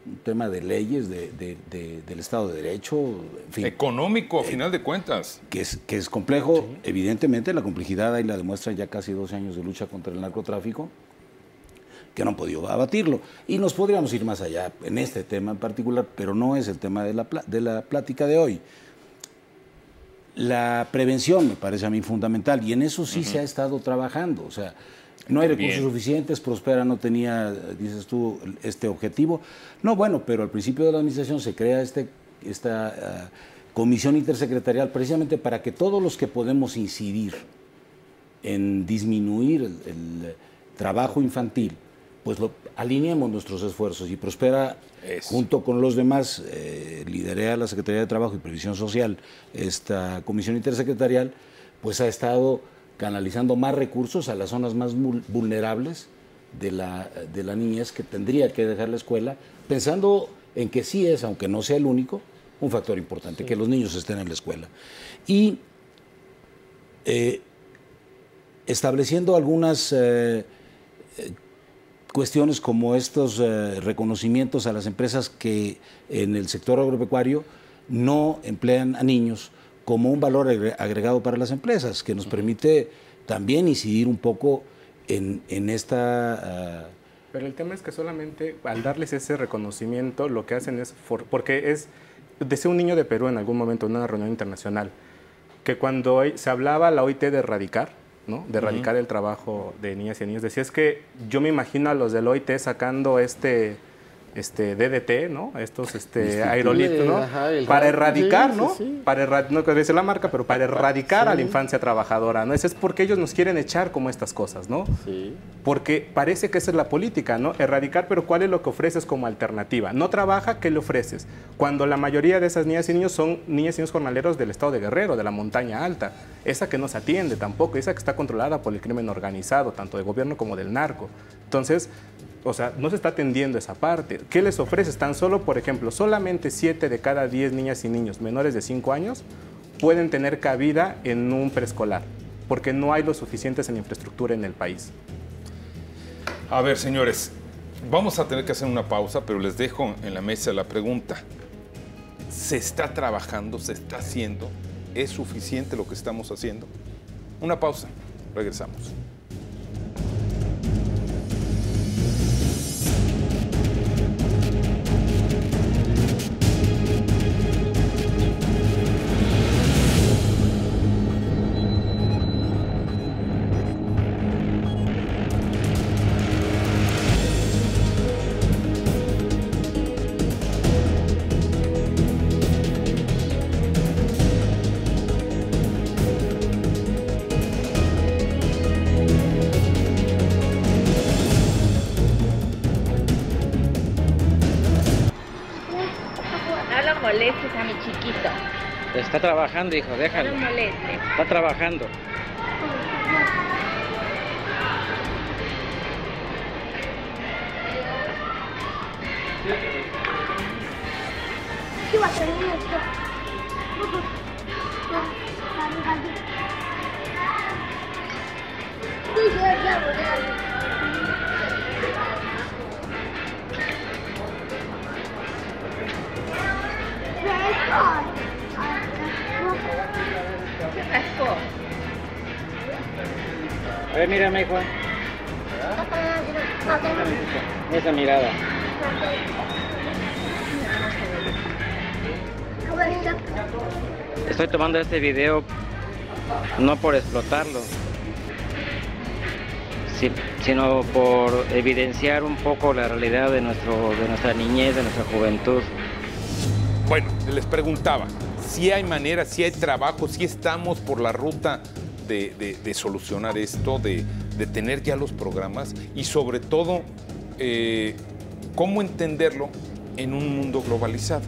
un tema de leyes, del Estado de Derecho, en fin. Económico, a final de cuentas. Que es complejo. Sí. Evidentemente, la complejidad ahí la demuestran ya casi 12 años de lucha contra el narcotráfico, que no han podido abatirlo. Y nos podríamos ir más allá en este tema en particular, pero no es el tema de la plática de hoy. La prevención me parece a mí fundamental y en eso sí se ha estado trabajando. O sea, no hay recursos suficientes, Prospera no tenía, dices tú, este objetivo. No, bueno, pero al principio de la administración se crea esta comisión intersecretarial precisamente para que todos los que podemos incidir en disminuir el trabajo infantil, pues alineemos nuestros esfuerzos. Y Prospera, junto con los demás, lidera la Secretaría de Trabajo y Previsión Social, esta comisión intersecretarial, pues ha estado canalizando más recursos a las zonas más vulnerables de la niñez que tendría que dejar la escuela, pensando en que sí es, aunque no sea el único, un factor importante, que los niños estén en la escuela. Y estableciendo algunas cuestiones como estos reconocimientos a las empresas que en el sector agropecuario no emplean a niños como un valor agregado para las empresas, que nos permite también incidir un poco en esta... Pero el tema es que solamente al darles ese reconocimiento lo que hacen es... Porque decía un niño de Perú en algún momento en una reunión internacional, que cuando se hablaba la OIT de erradicar, ¿no? De erradicar el trabajo de niñas y niños, decía, es que yo me imagino a los del OIT sacando DDT, ¿no? Estos aerolitos, ¿no? Para erradicar, ¿no? Sí. No quiero decir la marca, pero para erradicar a la infancia trabajadora, ¿no? Eso es porque ellos nos quieren echar como estas cosas, ¿no? Sí. Porque parece que esa es la política, ¿no? Erradicar, pero ¿cuál es lo que ofreces como alternativa? No trabaja, ¿qué le ofreces? Cuando la mayoría de esas niñas y niños son niñas y niños jornaleros del estado de Guerrero, de la montaña alta. Esa que no se atiende tampoco, esa que está controlada por el crimen organizado, tanto del gobierno como del narco. Entonces, o sea, no se está atendiendo esa parte. ¿Qué les ofreces? Tan solo, por ejemplo, solamente 7 de cada 10 niñas y niños menores de 5 años pueden tener cabida en un preescolar, porque no hay lo suficientes en infraestructura en el país. A ver, señores, vamos a tener que hacer una pausa, pero les dejo en la mesa la pregunta. ¿Se está trabajando? ¿Se está haciendo? ¿Es suficiente lo que estamos haciendo? Una pausa. Regresamos. molestes a mi chiquito. Está trabajando, hijo, déjalo. No lo molestes. Está trabajando. ¿Qué pasó? A ver, mírame, hijo. Esa mirada. Estoy tomando este video no por explotarlo, sino por evidenciar un poco la realidad de nuestra niñez, de nuestra juventud. Bueno, les preguntaba, si hay manera, si hay trabajo, si estamos por la ruta de solucionar esto, de tener ya los programas y sobre todo, cómo entenderlo en un mundo globalizado,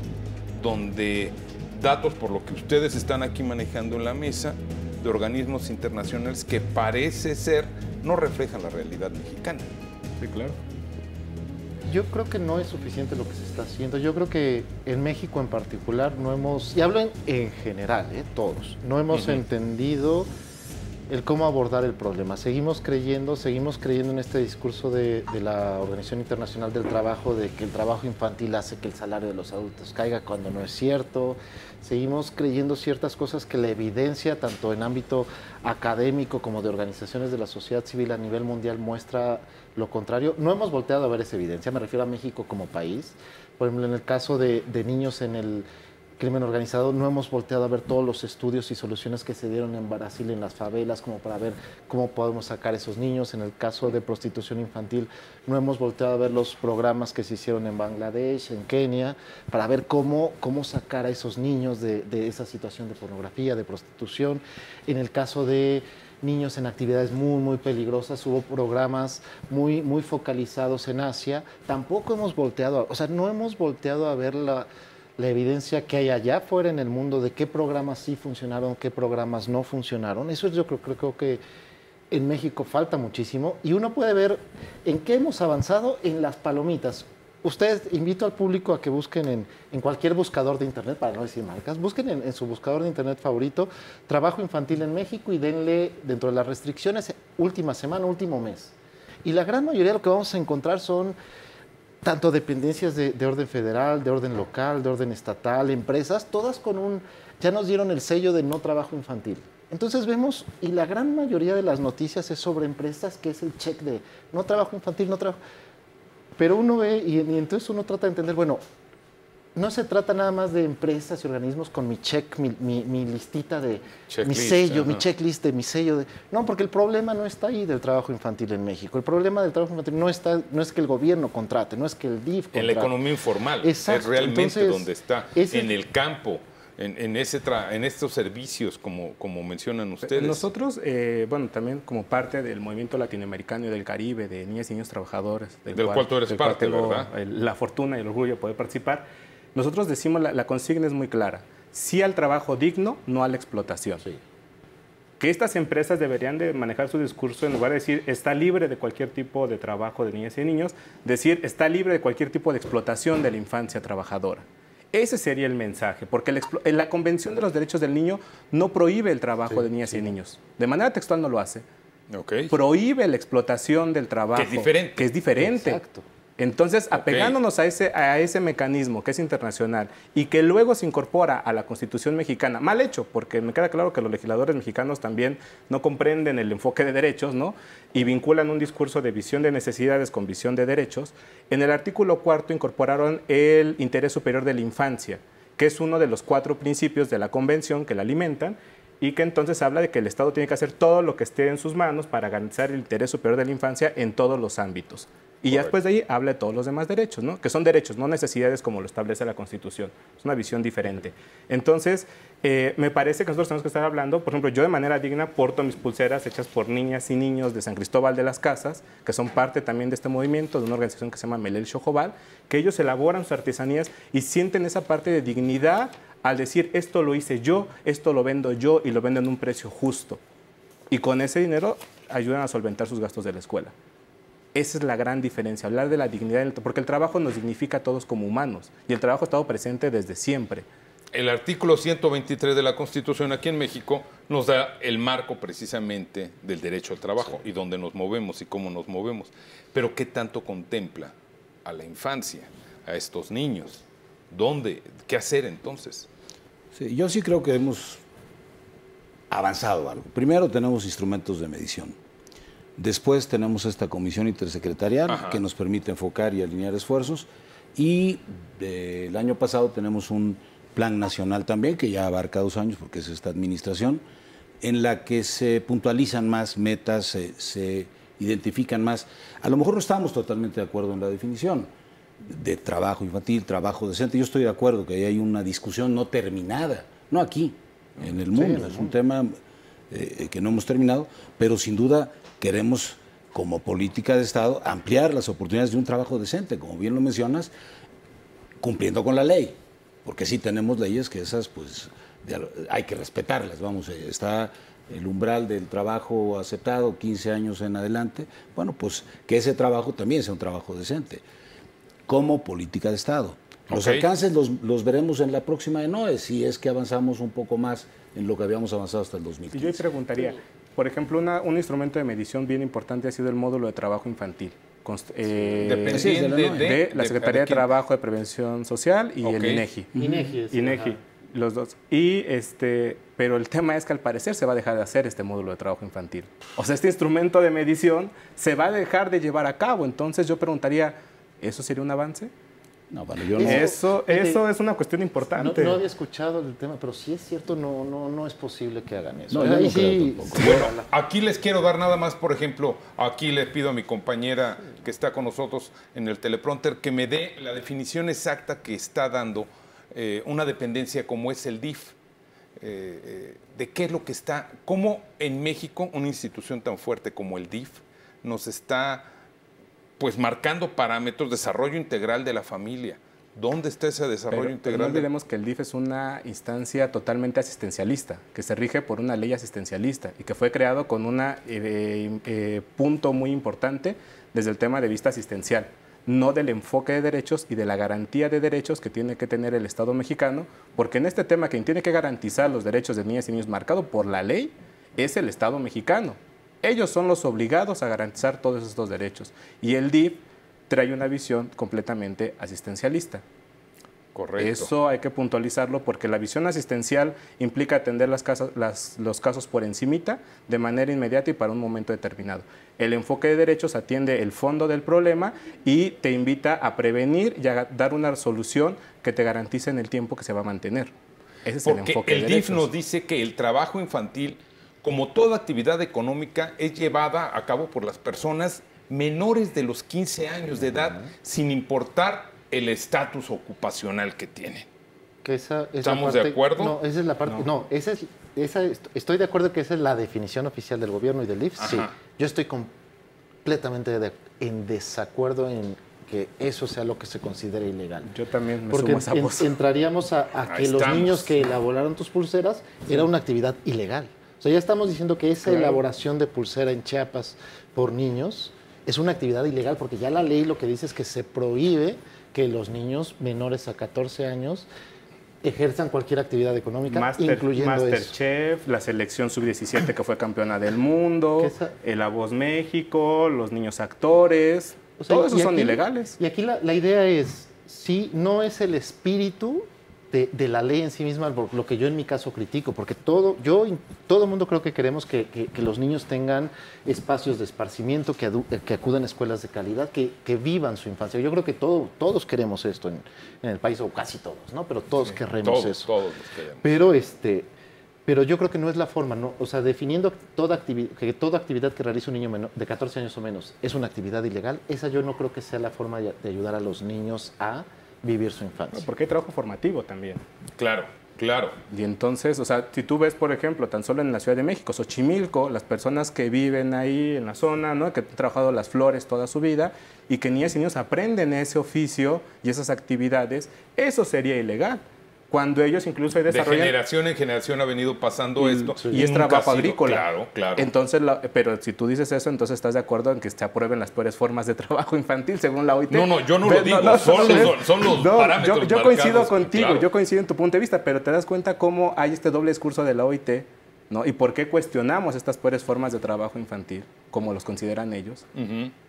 donde datos por lo que ustedes están aquí manejando en la mesa de organismos internacionales que parece ser no reflejan la realidad mexicana. Sí, claro. Yo creo que no es suficiente lo que se está haciendo. Yo creo que en México en particular no hemos, y hablo en general, todos, no hemos entendido el cómo abordar el problema. Seguimos creyendo en este discurso de la Organización Internacional del Trabajo de que el trabajo infantil hace que el salario de los adultos caiga cuando no es cierto. Seguimos creyendo ciertas cosas que la evidencia, tanto en ámbito académico como de organizaciones de la sociedad civil a nivel mundial, muestra lo contrario. No hemos volteado a ver esa evidencia, me refiero a México como país. Por ejemplo, en el caso de niños en el crimen organizado, no hemos volteado a ver todos los estudios y soluciones que se dieron en Brasil, en las favelas, como para ver cómo podemos sacar a esos niños. En el caso de prostitución infantil, no hemos volteado a ver los programas que se hicieron en Bangladesh, en Kenia, para ver cómo sacar a esos niños de esa situación de pornografía, de prostitución. En el caso de niños en actividades muy peligrosas, hubo programas muy focalizados en Asia. Tampoco hemos volteado, no hemos volteado a ver la evidencia que hay allá afuera en el mundo de qué programas sí funcionaron, qué programas no funcionaron. Eso yo creo que en México falta muchísimo y uno puede ver en qué hemos avanzado en las palomitas. Ustedes, invito al público a que busquen en cualquier buscador de internet, para no decir marcas, busquen en su buscador de internet favorito trabajo infantil en México y denle dentro de las restricciones última semana, último mes. Y la gran mayoría de lo que vamos a encontrar son tanto dependencias de orden federal, de orden local, de orden estatal, empresas, todas ya nos dieron el sello de no trabajo infantil. Entonces vemos, y la gran mayoría de las noticias es sobre empresas, que es el check de no trabajo infantil, no trabajo. Pero uno ve, y entonces uno trata de entender, bueno, no se trata nada más de empresas y organismos con mi check, mi listita de mi sello, mi checklist de mi sello. No, porque el problema no está ahí del trabajo infantil en México. El problema del trabajo infantil no es que el gobierno contrate, no es que el DIF contrate. En la economía informal. Exacto. Es realmente entonces, donde está. En el campo. En estos servicios, como mencionan ustedes. Nosotros, también como parte del movimiento latinoamericano y del Caribe, de niñas y niños trabajadores, del cual tú eres parte, ¿verdad? La fortuna y el orgullo de poder participar. Nosotros decimos, la consigna es muy clara: sí al trabajo digno, no a la explotación. Sí. Que estas empresas deberían de manejar su discurso, en lugar de decir está libre de cualquier tipo de trabajo de niñas y niños, decir está libre de cualquier tipo de explotación de la infancia trabajadora. Ese sería el mensaje, porque la Convención de los Derechos del Niño no prohíbe el trabajo de niñas y niños. De manera textual no lo hace. Okay. Prohíbe la explotación del trabajo. Que es diferente. Exacto. Entonces, apegándonos a ese mecanismo que es internacional y que luego se incorpora a la Constitución mexicana, mal hecho, porque me queda claro que los legisladores mexicanos también no comprenden el enfoque de derechos, ¿no? Y vinculan un discurso de visión de necesidades con visión de derechos. En el artículo 4 incorporaron el interés superior de la infancia, que es uno de los 4 principios de la Convención que la alimentan, y que entonces habla de que el Estado tiene que hacer todo lo que esté en sus manos para garantizar el interés superior de la infancia en todos los ámbitos. Y ya después de ahí habla de todos los demás derechos, ¿no? Que son derechos, no necesidades como lo establece la Constitución. Es una visión diferente. Entonces, me parece que nosotros tenemos que estar hablando, por ejemplo, yo de manera digna porto mis pulseras hechas por niñas y niños de San Cristóbal de las Casas, que son parte también de este movimiento, de una organización que se llama Melel Xojobal, que ellos elaboran sus artesanías y sienten esa parte de dignidad al decir, esto lo hice yo, esto lo vendo yo y lo vendo en un precio justo. Y con ese dinero ayudan a solventar sus gastos de la escuela. Esa es la gran diferencia, hablar de la dignidad, porque el trabajo nos dignifica a todos como humanos y el trabajo ha estado presente desde siempre. El artículo 123 de la Constitución aquí en México nos da el marco precisamente del derecho al trabajo y dónde nos movemos y cómo nos movemos. Pero ¿qué tanto contempla a la infancia, a estos niños? ¿Dónde? ¿Qué hacer entonces? Sí, yo sí creo que hemos avanzado algo. Primero tenemos instrumentos de medición. Después tenemos esta comisión intersecretarial que nos permite enfocar y alinear esfuerzos. Y el año pasado tenemos un plan nacional también, que ya abarca 2 años, porque es esta administración, en la que se puntualizan más metas, se identifican más. A lo mejor no estamos totalmente de acuerdo en la definición de trabajo infantil, trabajo decente. Yo estoy de acuerdo que hay una discusión no terminada, no aquí, en el mundo. Es un tema que no hemos terminado, pero sin duda queremos, como política de Estado, ampliar las oportunidades de un trabajo decente, como bien lo mencionas, cumpliendo con la ley, porque sí tenemos leyes que esas, pues, hay que respetarlas, vamos, está el umbral del trabajo aceptado, 15 años en adelante, bueno, pues que ese trabajo también sea un trabajo decente, como política de Estado. Los alcances los veremos en la próxima ENOE, si es que avanzamos un poco más en lo que habíamos avanzado hasta el 2015. Y yo preguntaría, por ejemplo, un instrumento de medición bien importante ha sido el módulo de trabajo infantil. De la Secretaría de Trabajo, de Prevención Social y el INEGI. INEGI, los dos. Pero el tema es que al parecer se va a dejar de hacer este módulo de trabajo infantil. O sea, este instrumento de medición se va a dejar de llevar a cabo. Entonces yo preguntaría, ¿eso sería un avance? No, bueno, yo no. Eso es una cuestión importante. No había escuchado el tema, pero sí es cierto, no es posible que hagan eso. No, yo no creo tampoco. Bueno, aquí les quiero dar nada más, por ejemplo, aquí le pido a mi compañera que está con nosotros en el teleprompter que me dé la definición exacta que está dando una dependencia como es el DIF. De qué es lo que está, cómo en México una institución tan fuerte como el DIF nos está pues marcando parámetros, desarrollo integral de la familia. ¿Dónde está ese desarrollo integral? Pero no olvidemos que el DIF es una instancia totalmente asistencialista, que se rige por una ley asistencialista y que fue creado con un punto muy importante desde el tema de vista asistencial, no del enfoque de derechos y de la garantía de derechos que tiene que tener el Estado mexicano, porque en este tema quien tiene que garantizar los derechos de niñas y niños marcado por la ley es el Estado mexicano. Ellos son los obligados a garantizar todos estos derechos. Y el DIF trae una visión completamente asistencialista. Correcto. Eso hay que puntualizarlo porque la visión asistencial implica atender los casos por encimita, de manera inmediata y para un momento determinado. El enfoque de derechos atiende el fondo del problema y te invita a prevenir y a dar una solución que te garantice en el tiempo que se va a mantener. Ese es el enfoque de derechos. El DIF nos dice que el trabajo infantil, como toda actividad económica, es llevada a cabo por las personas menores de los 15 años de edad, sin importar el estatus ocupacional que tienen. ¿Estamos de acuerdo? No, esa es la parte. No, estoy de acuerdo que esa es la definición oficial del gobierno y del DIF. Sí, yo estoy completamente en desacuerdo en que eso sea lo que se considere ilegal. Yo también me Porque sumo a esa voz. entraríamos a que los niños que elaboraron tus pulseras era una actividad ilegal. O sea, ya estamos diciendo que esa elaboración de pulsera en Chiapas por niños es una actividad ilegal, porque ya la ley lo que dice es que se prohíbe que los niños menores a 14 años ejerzan cualquier actividad económica, incluyendo Masterchef, la selección sub-17 que fue campeona del mundo, La Voz México, los niños actores, o sea, todos esos son ilegales. Y aquí la idea es, sí, no es el espíritu de la ley en sí misma lo que yo en mi caso critico, porque todo el mundo creo que queremos que los niños tengan espacios de esparcimiento, que acudan a escuelas de calidad, que vivan su infancia. Yo creo que todos queremos esto en el país, o casi todos, ¿no? Pero todos queremos eso. Todos los queremos. Pero Pero yo creo que no es la forma, ¿no? O sea, definiendo que toda actividad que realiza un niño de 14 años o menos es una actividad ilegal, esa yo no creo que sea la forma de ayudar a los niños a vivir su infancia. No, porque hay trabajo formativo también. Claro, claro. Y entonces, o sea, si tú ves, por ejemplo, tan solo en la Ciudad de México, Xochimilco, las personas que viven ahí en la zona, ¿no? Que han trabajado las flores toda su vida y que niñas y niños aprenden ese oficio y esas actividades, eso sería ilegal. Cuando ellos incluso desarrollan... De generación en generación ha venido pasando esto. Sí. Y es trabajo agrícola. Claro, claro. Entonces, pero si tú dices eso, entonces estás de acuerdo en que se aprueben las peores formas de trabajo infantil, según la OIT. No, yo no lo digo, son los parámetros yo coincido marcados, contigo, claro. yo coincido en tu punto de vista, pero te das cuenta cómo hay este doble discurso de la OIT, ¿no? Y por qué cuestionamos estas peores formas de trabajo infantil, como los consideran ellos.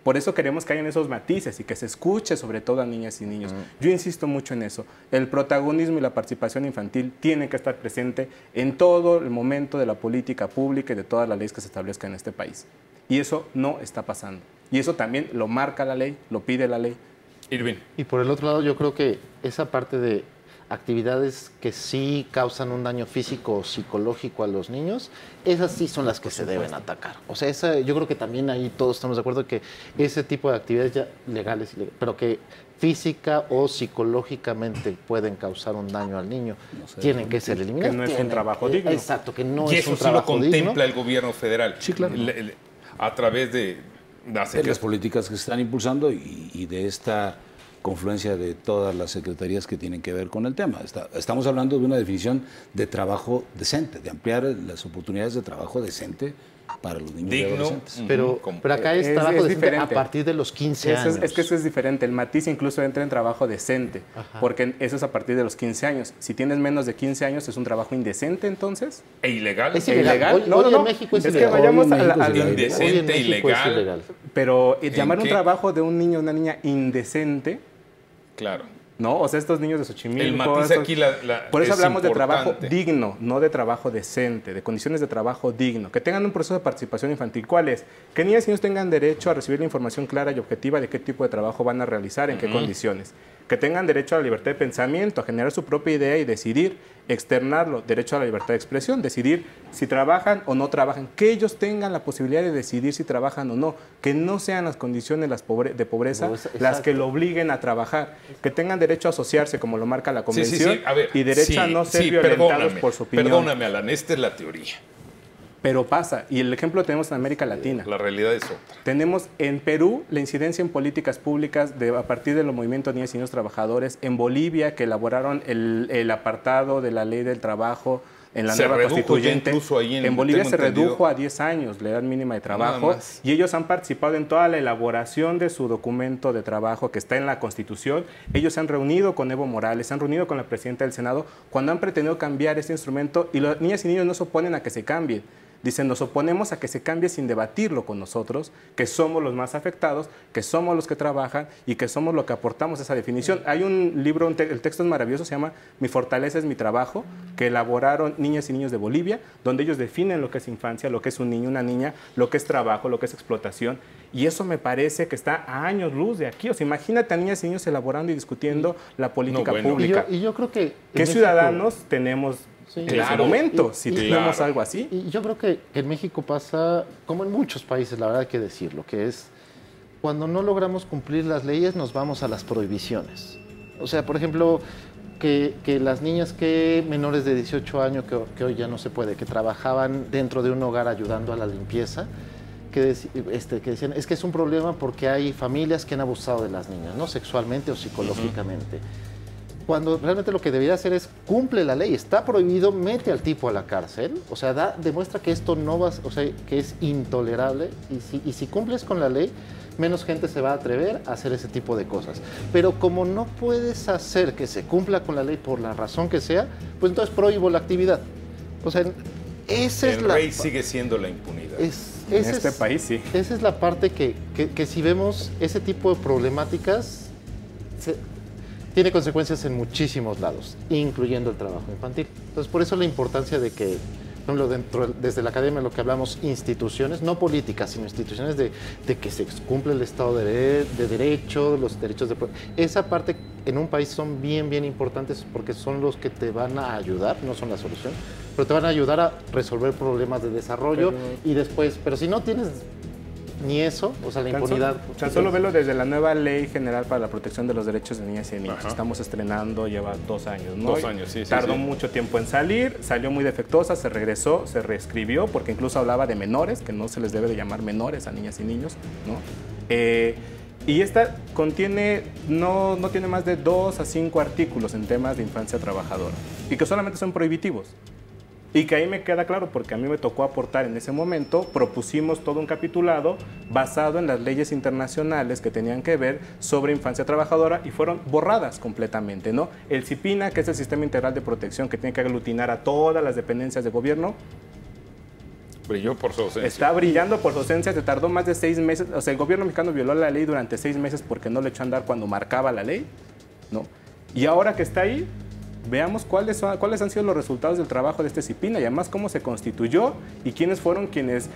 Por eso queremos que hayan esos matices y que se escuche sobre todo a niñas y niños. Yo insisto mucho en eso. El protagonismo y la participación infantil tienen que estar presente en todo el momento de la política pública y de todas las leyes que se establezcan en este país. Y eso no está pasando. Y eso también lo marca la ley, lo pide la ley. Irving. Y por el otro lado, yo creo que esa parte de actividades que sí causan un daño físico o psicológico a los niños, esas sí son las que se deben atacar. O sea, yo creo que también ahí todos estamos de acuerdo que ese tipo de actividades ya legales, pero que física o psicológicamente pueden causar un daño al niño, tienen que ser eliminadas. Que no es un trabajo digno. Exacto, que no y es un eso trabajo digno. Y eso sí lo contempla el gobierno federal. Sí, claro. A través de las políticas que se están impulsando y de esta confluencia de todas las secretarías que tienen que ver con el tema. Estamos hablando de una definición de trabajo decente, de ampliar las oportunidades de trabajo decente para los niños y adolescentes. Pero acá es trabajo decente a partir de los 15 años. Es que eso es diferente. El matiz incluso entra en trabajo decente, porque eso es a partir de los 15 años. Si tienes menos de 15 años, ¿es un trabajo indecente entonces? ¿E ilegal? Es ilegal. Hoy en México es ilegal. Que vayamos al indecente, ilegal. Pero llamar un trabajo de un niño o una niña indecente... Claro. ¿No? O sea, estos niños de Xochimilco... El matiz aquí por eso hablamos importante. de trabajo digno, no de trabajo decente, de condiciones de trabajo digno. Que tengan un proceso de participación infantil. ¿Cuál es? Que niñas y niños tengan derecho a recibir la información clara y objetiva de qué tipo de trabajo van a realizar, en qué condiciones. Que tengan derecho a la libertad de pensamiento, a generar su propia idea y decidir, externarlo. Derecho a la libertad de expresión, decidir si trabajan o no trabajan. Que ellos tengan la posibilidad de decidir si trabajan o no. Que no sean las condiciones de pobreza las que lo obliguen a trabajar. Que tengan derecho a asociarse, como lo marca la Convención, y derecho a no ser violentados por su opinión. Perdóname, Alan, esta es la teoría. Pero pasa, y el ejemplo lo tenemos en América Latina. La realidad es otra. Tenemos en Perú la incidencia en políticas públicas a partir de los movimientos Niñas y Niños Trabajadores. En Bolivia, que elaboraron el apartado de la ley del trabajo en la nueva constituyente. En Bolivia se redujo a 10 años la edad mínima de trabajo, y ellos han participado en toda la elaboración de su documento de trabajo que está en la Constitución. Ellos se han reunido con Evo Morales, se han reunido con la presidenta del Senado cuando han pretendido cambiar este instrumento, y las niñas y niños no se oponen a que se cambie. Dicen, nos oponemos a que se cambie sin debatirlo con nosotros, que somos los más afectados, que somos los que trabajan y que somos los que aportamos esa definición. Hay un libro, el texto es maravilloso, se llama Mi fortaleza es mi trabajo, que elaboraron niñas y niños de Bolivia, donde ellos definen lo que es infancia, lo que es un niño, una niña, lo que es trabajo, lo que es explotación. Y eso me parece que está a años luz de aquí. O sea, imagínate a niñas y niños elaborando y discutiendo la política pública. Y yo creo que... ¿Qué ciudadanos tenemos en ese momento, si tenemos algo así? Y yo creo que en México pasa, como en muchos países, la verdad hay que decirlo, que es cuando no logramos cumplir las leyes nos vamos a las prohibiciones. O sea, por ejemplo, que las niñas menores de 18 años, que hoy ya no se puede, que trabajaban dentro de un hogar ayudando a la limpieza, que decían, es que es un problema porque hay familias que han abusado de las niñas, ¿no? Sexualmente o psicológicamente. Cuando realmente lo que debería hacer es cumple la ley, está prohibido, mete al tipo a la cárcel, o sea, demuestra que esto no va, o sea, que es intolerable, y si cumples con la ley, menos gente se va a atrever a hacer ese tipo de cosas. Pero como no puedes hacer que se cumpla con la ley por la razón que sea, pues entonces prohíbo la actividad. O sea, el rey sigue siendo la impunidad. En este país, sí. Esa es la parte que si vemos ese tipo de problemáticas, tiene consecuencias en muchísimos lados, incluyendo el trabajo infantil. Entonces, por eso la importancia de que por ejemplo, desde la academia lo que hablamos, instituciones, no políticas, sino instituciones de que se cumple el Estado de Derecho, los derechos de... Esa parte en un país son bien, bien importantes porque son los que te van a ayudar, no son la solución, pero te van a ayudar a resolver problemas de desarrollo y después, pero si no tienes ni eso, o sea, la impunidad... Solo velo desde la nueva Ley General para la Protección de los Derechos de Niñas y Niños. Ajá. Estamos estrenando, lleva 2 años, ¿no? 2 años, sí. Tardó mucho tiempo en salir, salió muy defectuosa, se regresó, se reescribió, porque incluso hablaba de menores, que no se les debe de llamar menores a niñas y niños, ¿no? Y esta contiene, no tiene más de 2 a 5 artículos en temas de infancia trabajadora, y que solamente son prohibitivos. Y que ahí me queda claro, porque a mí me tocó aportar en ese momento, propusimos todo un capitulado basado en las leyes internacionales que tenían que ver sobre infancia trabajadora y fueron borradas completamente, ¿no? El CIPINA, que es el Sistema Integral de Protección, que tiene que aglutinar a todas las dependencias de gobierno, brilló por su ausencia. está brillando por su ausencia, se tardó más de 6 meses, o sea, el gobierno mexicano violó la ley durante 6 meses porque no le echó a andar cuando marcaba la ley, ¿no? Y ahora que está ahí, veamos cuáles han sido los resultados del trabajo de este CIPINA y además cómo se constituyó y quiénes fueron quienes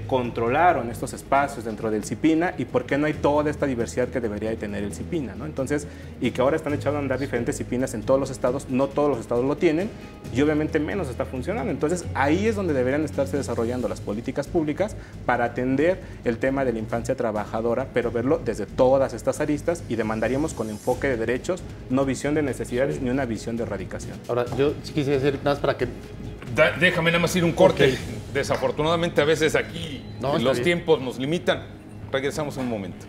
controlaron estos espacios dentro del CIPINA y por qué no hay toda esta diversidad que debería de tener el CIPINA, ¿no? Entonces, y que ahora están echando a andar diferentes CIPINAs en todos los estados, no todos los estados lo tienen y obviamente menos está funcionando. Entonces, ahí es donde deberían estarse desarrollando las políticas públicas para atender el tema de la infancia trabajadora, pero verlo desde todas estas aristas y demandaríamos con enfoque de derechos, no visión de necesidades ni una visión de erradicación. Ahora, yo quisiera decir nada más para que... Déjame nada más ir un corte. Desafortunadamente a veces aquí los tiempos nos limitan. Regresamos un momento.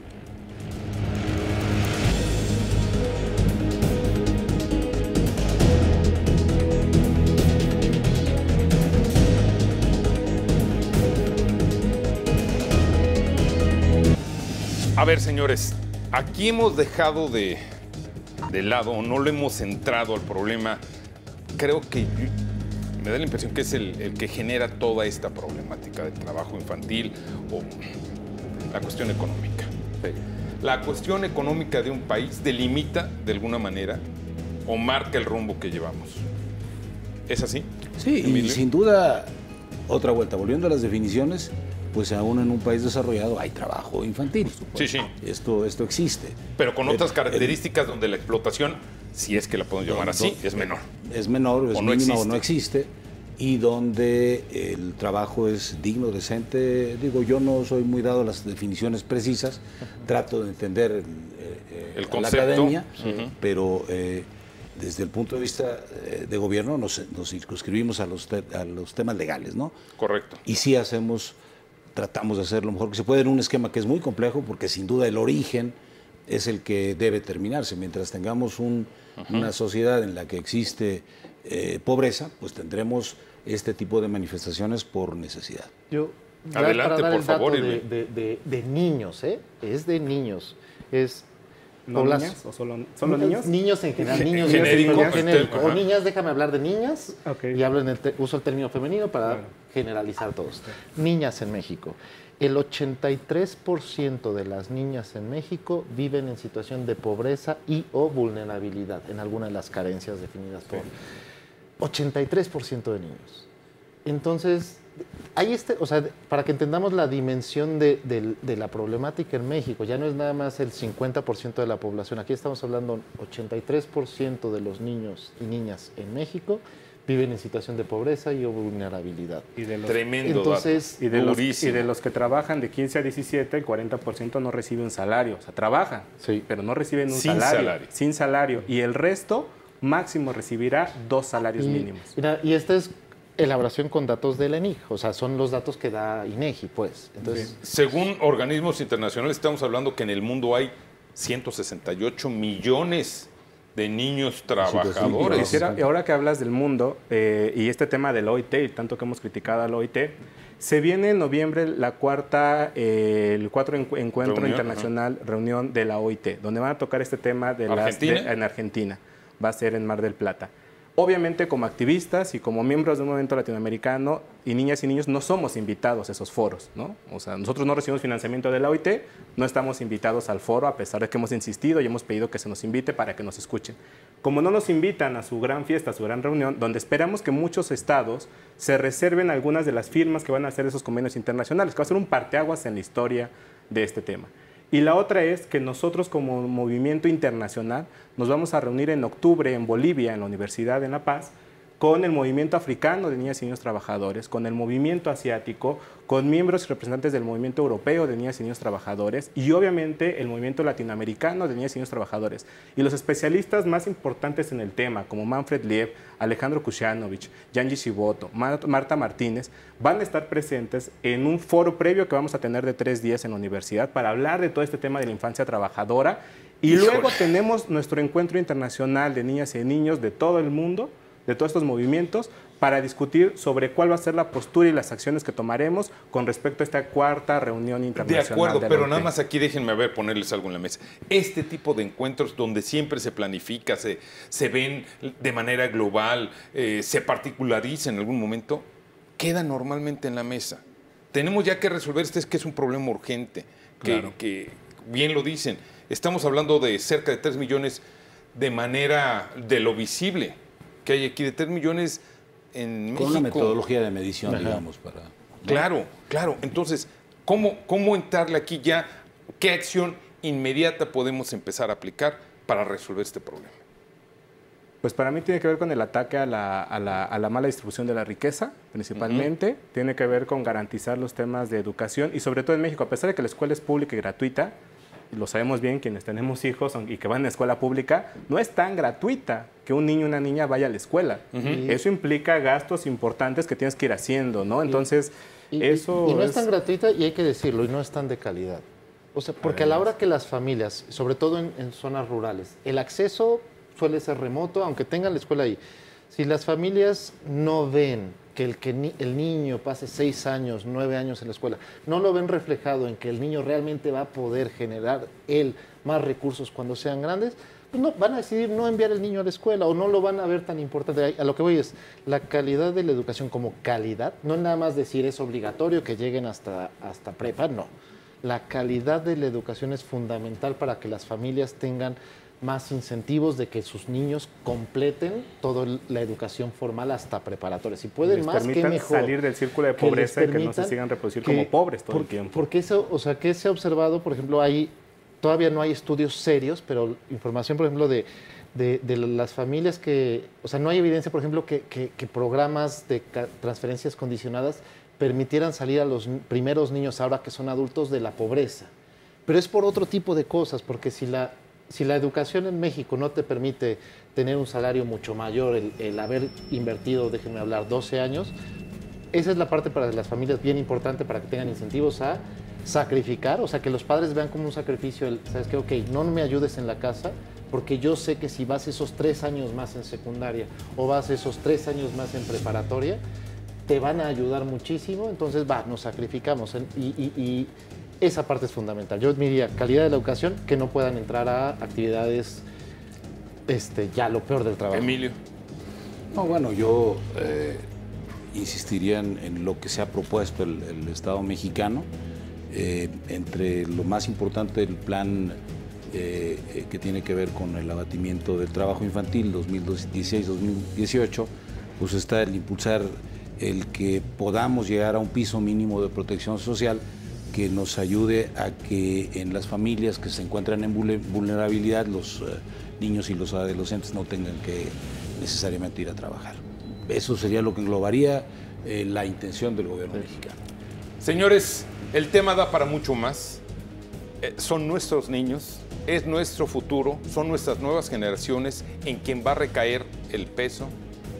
A ver, señores, aquí hemos dejado de lado, o no lo hemos centrado al problema. Creo que me da la impresión que es el que genera toda esta problemática del trabajo infantil o la cuestión económica. La cuestión económica de un país delimita de alguna manera o marca el rumbo que llevamos. ¿Es así? Sí, Emilio. y sin duda, otra vuelta, volviendo a las definiciones, pues aún en un país desarrollado hay trabajo infantil. Sí, sí. Esto existe. Pero con otras características donde la explotación, si es que la podemos llamar así, es menor. Es menor, es O no mínima o existe. no existe. Y donde el trabajo es digno, decente. Digo, yo no soy muy dado a las definiciones precisas, trato de entender El a concepto. la academia, pero desde el punto de vista de gobierno nos circunscribimos a los temas legales, ¿no? Correcto. Y sí tratamos de hacer lo mejor que se puede en un esquema que es muy complejo, porque sin duda el origen es el que debe terminarse. Mientras tengamos una sociedad en la que existe pobreza, pues tendremos este tipo de manifestaciones por necesidad. Yo, Adelante, para dar por el dato favor, de niños, es de niños. Es ¿No niñas? ¿O solo niños? Niños en general, niños Genérico, genérico. ajá. O niñas, déjame hablar de niñas Ok. y uso el término femenino para generalizar todos. Niñas en México. El 83% de las niñas en México viven en situación de pobreza y o vulnerabilidad en alguna de las carencias definidas por 83% de niños. Entonces, hay para que entendamos la dimensión de la problemática en México, ya no es nada más el 50% de la población, aquí estamos hablando 83% de los niños y niñas en México viven en situación de pobreza y o vulnerabilidad. Y de los, Tremendo Entonces, dato. y Durísimo. de los que trabajan de 15 a 17, el 40% no recibe un salario. O sea, trabajan, Sí. pero no reciben un Sin salario. salario. Sin salario. Y el resto máximo recibirá 2 salarios mínimos. Mira, y esta es elaboración con datos del ENIC, o sea, son los datos que da INEGI, pues. Entonces, Según organismos internacionales, estamos hablando que en el mundo hay 168 millones de niños trabajadores. Quisiera, y ahora que hablas del mundo y este tema del OIT, y tanto que hemos criticado al OIT, se viene en noviembre el cuarto encuentro internacional, reunión de la OIT, donde van a tocar este tema de en Argentina. Va a ser en Mar del Plata. Obviamente, como activistas y como miembros de un movimiento latinoamericano, y niñas y niños no somos invitados a esos foros, ¿no? O sea, nosotros no recibimos financiamiento de la OIT, no estamos invitados al foro, a pesar de que hemos insistido y hemos pedido que se nos invite para que nos escuchen. como no nos invitan a su gran fiesta, a su gran reunión, donde esperamos que muchos estados se reserven algunas de las firmas que van a hacer esos convenios internacionales, que va a ser un parteaguas en la historia de este tema. Y la otra es que nosotros como movimiento internacional nos vamos a reunir en octubre en Bolivia, en la Universidad en La Paz, con el movimiento africano de niñas y niños trabajadores, con el movimiento asiático, con miembros y representantes del movimiento europeo de niñas y niños trabajadores y obviamente el movimiento latinoamericano de niñas y niños trabajadores. Y los especialistas más importantes en el tema, como Manfred Liev, Alejandro Kusianovich, Yanji Shiboto, Marta Martínez, van a estar presentes en un foro previo que vamos a tener de 3 días en la universidad para hablar de todo este tema de la infancia trabajadora. Y luego tenemos nuestro encuentro internacional de niñas y niños de todo el mundo, de todos estos movimientos, para discutir sobre cuál va a ser la postura y las acciones que tomaremos con respecto a esta 4ª reunión internacional. De acuerdo, pero nada más aquí déjenme ponerles algo en la mesa. Este tipo de encuentros donde siempre se planifica, se ven de manera global, se particulariza en algún momento, queda normalmente en la mesa. Tenemos ya que resolver que es un problema urgente, que bien lo dicen. Estamos hablando de cerca de 3 millones de manera de lo visible que hay aquí, de 3 millones en México. Con una metodología de medición, digamos, para... Claro, claro. Entonces, ¿cómo entrarle aquí ya? ¿Qué acción inmediata podemos empezar a aplicar para resolver este problema? Pues para mí tiene que ver con el ataque a la mala distribución de la riqueza, principalmente. Tiene que ver con garantizar los temas de educación y sobre todo en México, a pesar de que la escuela es pública y gratuita, y lo sabemos bien quienes tenemos hijos y que van a la escuela pública, no es tan gratuita que un niño o una niña vaya a la escuela. Eso implica gastos importantes que tienes que ir haciendo, ¿no? Entonces, eso... Y no es tan gratuita, y hay que decirlo, y no es tan de calidad. O sea, porque a la hora que las familias, sobre todo en zonas rurales, el acceso suele ser remoto, aunque tengan la escuela ahí. Si las familias no ven que el niño pase 6 años, 9 años en la escuela, no lo ven reflejado en que el niño realmente va a poder generar él más recursos cuando sean grandes, pues no, van a decidir no enviar al niño a la escuela o no lo van a ver tan importante. A lo que voy es, la calidad de la educación como calidad, no nada más decir es obligatorio que lleguen hasta prepa, no. La calidad de la educación es fundamental para que las familias tengan más incentivos de que sus niños completen toda la educación formal hasta preparatoria. Si pueden más, qué mejor. Salir del círculo de pobreza y que no se sigan reproducir como pobres todo el tiempo. Porque eso, o sea, que se ha observado, por ejemplo, todavía no hay estudios serios, pero información, por ejemplo, de las familias que, o sea, no hay evidencia, por ejemplo, que programas de transferencias condicionadas permitieran salir a los primeros niños ahora que son adultos de la pobreza. Pero es por otro tipo de cosas, porque si la educación en México no te permite tener un salario mucho mayor, el haber invertido, déjenme hablar, 12 años, esa es la parte para las familias bien importante para que tengan incentivos a sacrificar, o sea, que los padres vean como un sacrificio, ¿sabes qué? Ok, no me ayudes en la casa, porque yo sé que si vas esos 3 años más en secundaria o vas esos 3 años más en preparatoria, te van a ayudar muchísimo, entonces nos sacrificamos y esa parte es fundamental. Yo diría calidad de la educación, que no puedan entrar a actividades ya lo peor del trabajo. Emilio. No, bueno, yo insistiría en lo que se ha propuesto el Estado mexicano. Entre lo más importante del plan que tiene que ver con el abatimiento del trabajo infantil 2016-2018, pues está el impulsar el que podamos llegar a un piso mínimo de protección social que nos ayude a que en las familias que se encuentran en vulnerabilidad los niños y los adolescentes no tengan que necesariamente ir a trabajar. Eso sería lo que englobaría la intención del gobierno mexicano. Señores, el tema da para mucho más. Son nuestros niños, es nuestro futuro, son nuestras nuevas generaciones en quien va a recaer el peso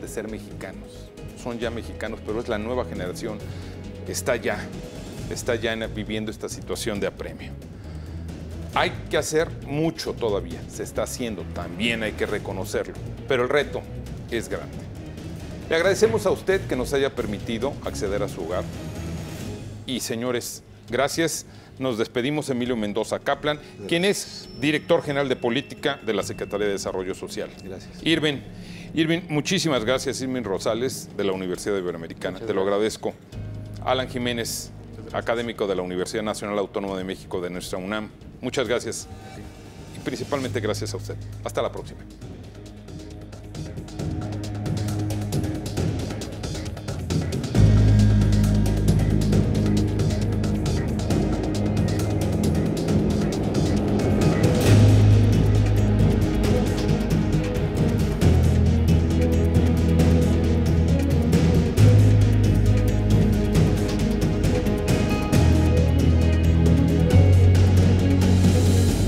de ser mexicanos. Son ya mexicanos, pero es la nueva generación que está ya viviendo esta situación de apremio. Hay que hacer mucho todavía, se está haciendo, también hay que reconocerlo, pero el reto es grande. Le agradecemos a usted que nos haya permitido acceder a su hogar. Y señores, gracias. Nos despedimos. Emilio Mendoza Kaplan, quien es director general de política de la Secretaría de Desarrollo Social. Gracias. Irving, muchísimas gracias. Irving Rosales, de la Universidad Iberoamericana. Te lo agradezco. Alan Jiménez, académico de la Universidad Nacional Autónoma de México, de nuestra UNAM. Muchas gracias. Y principalmente gracias a usted. Hasta la próxima.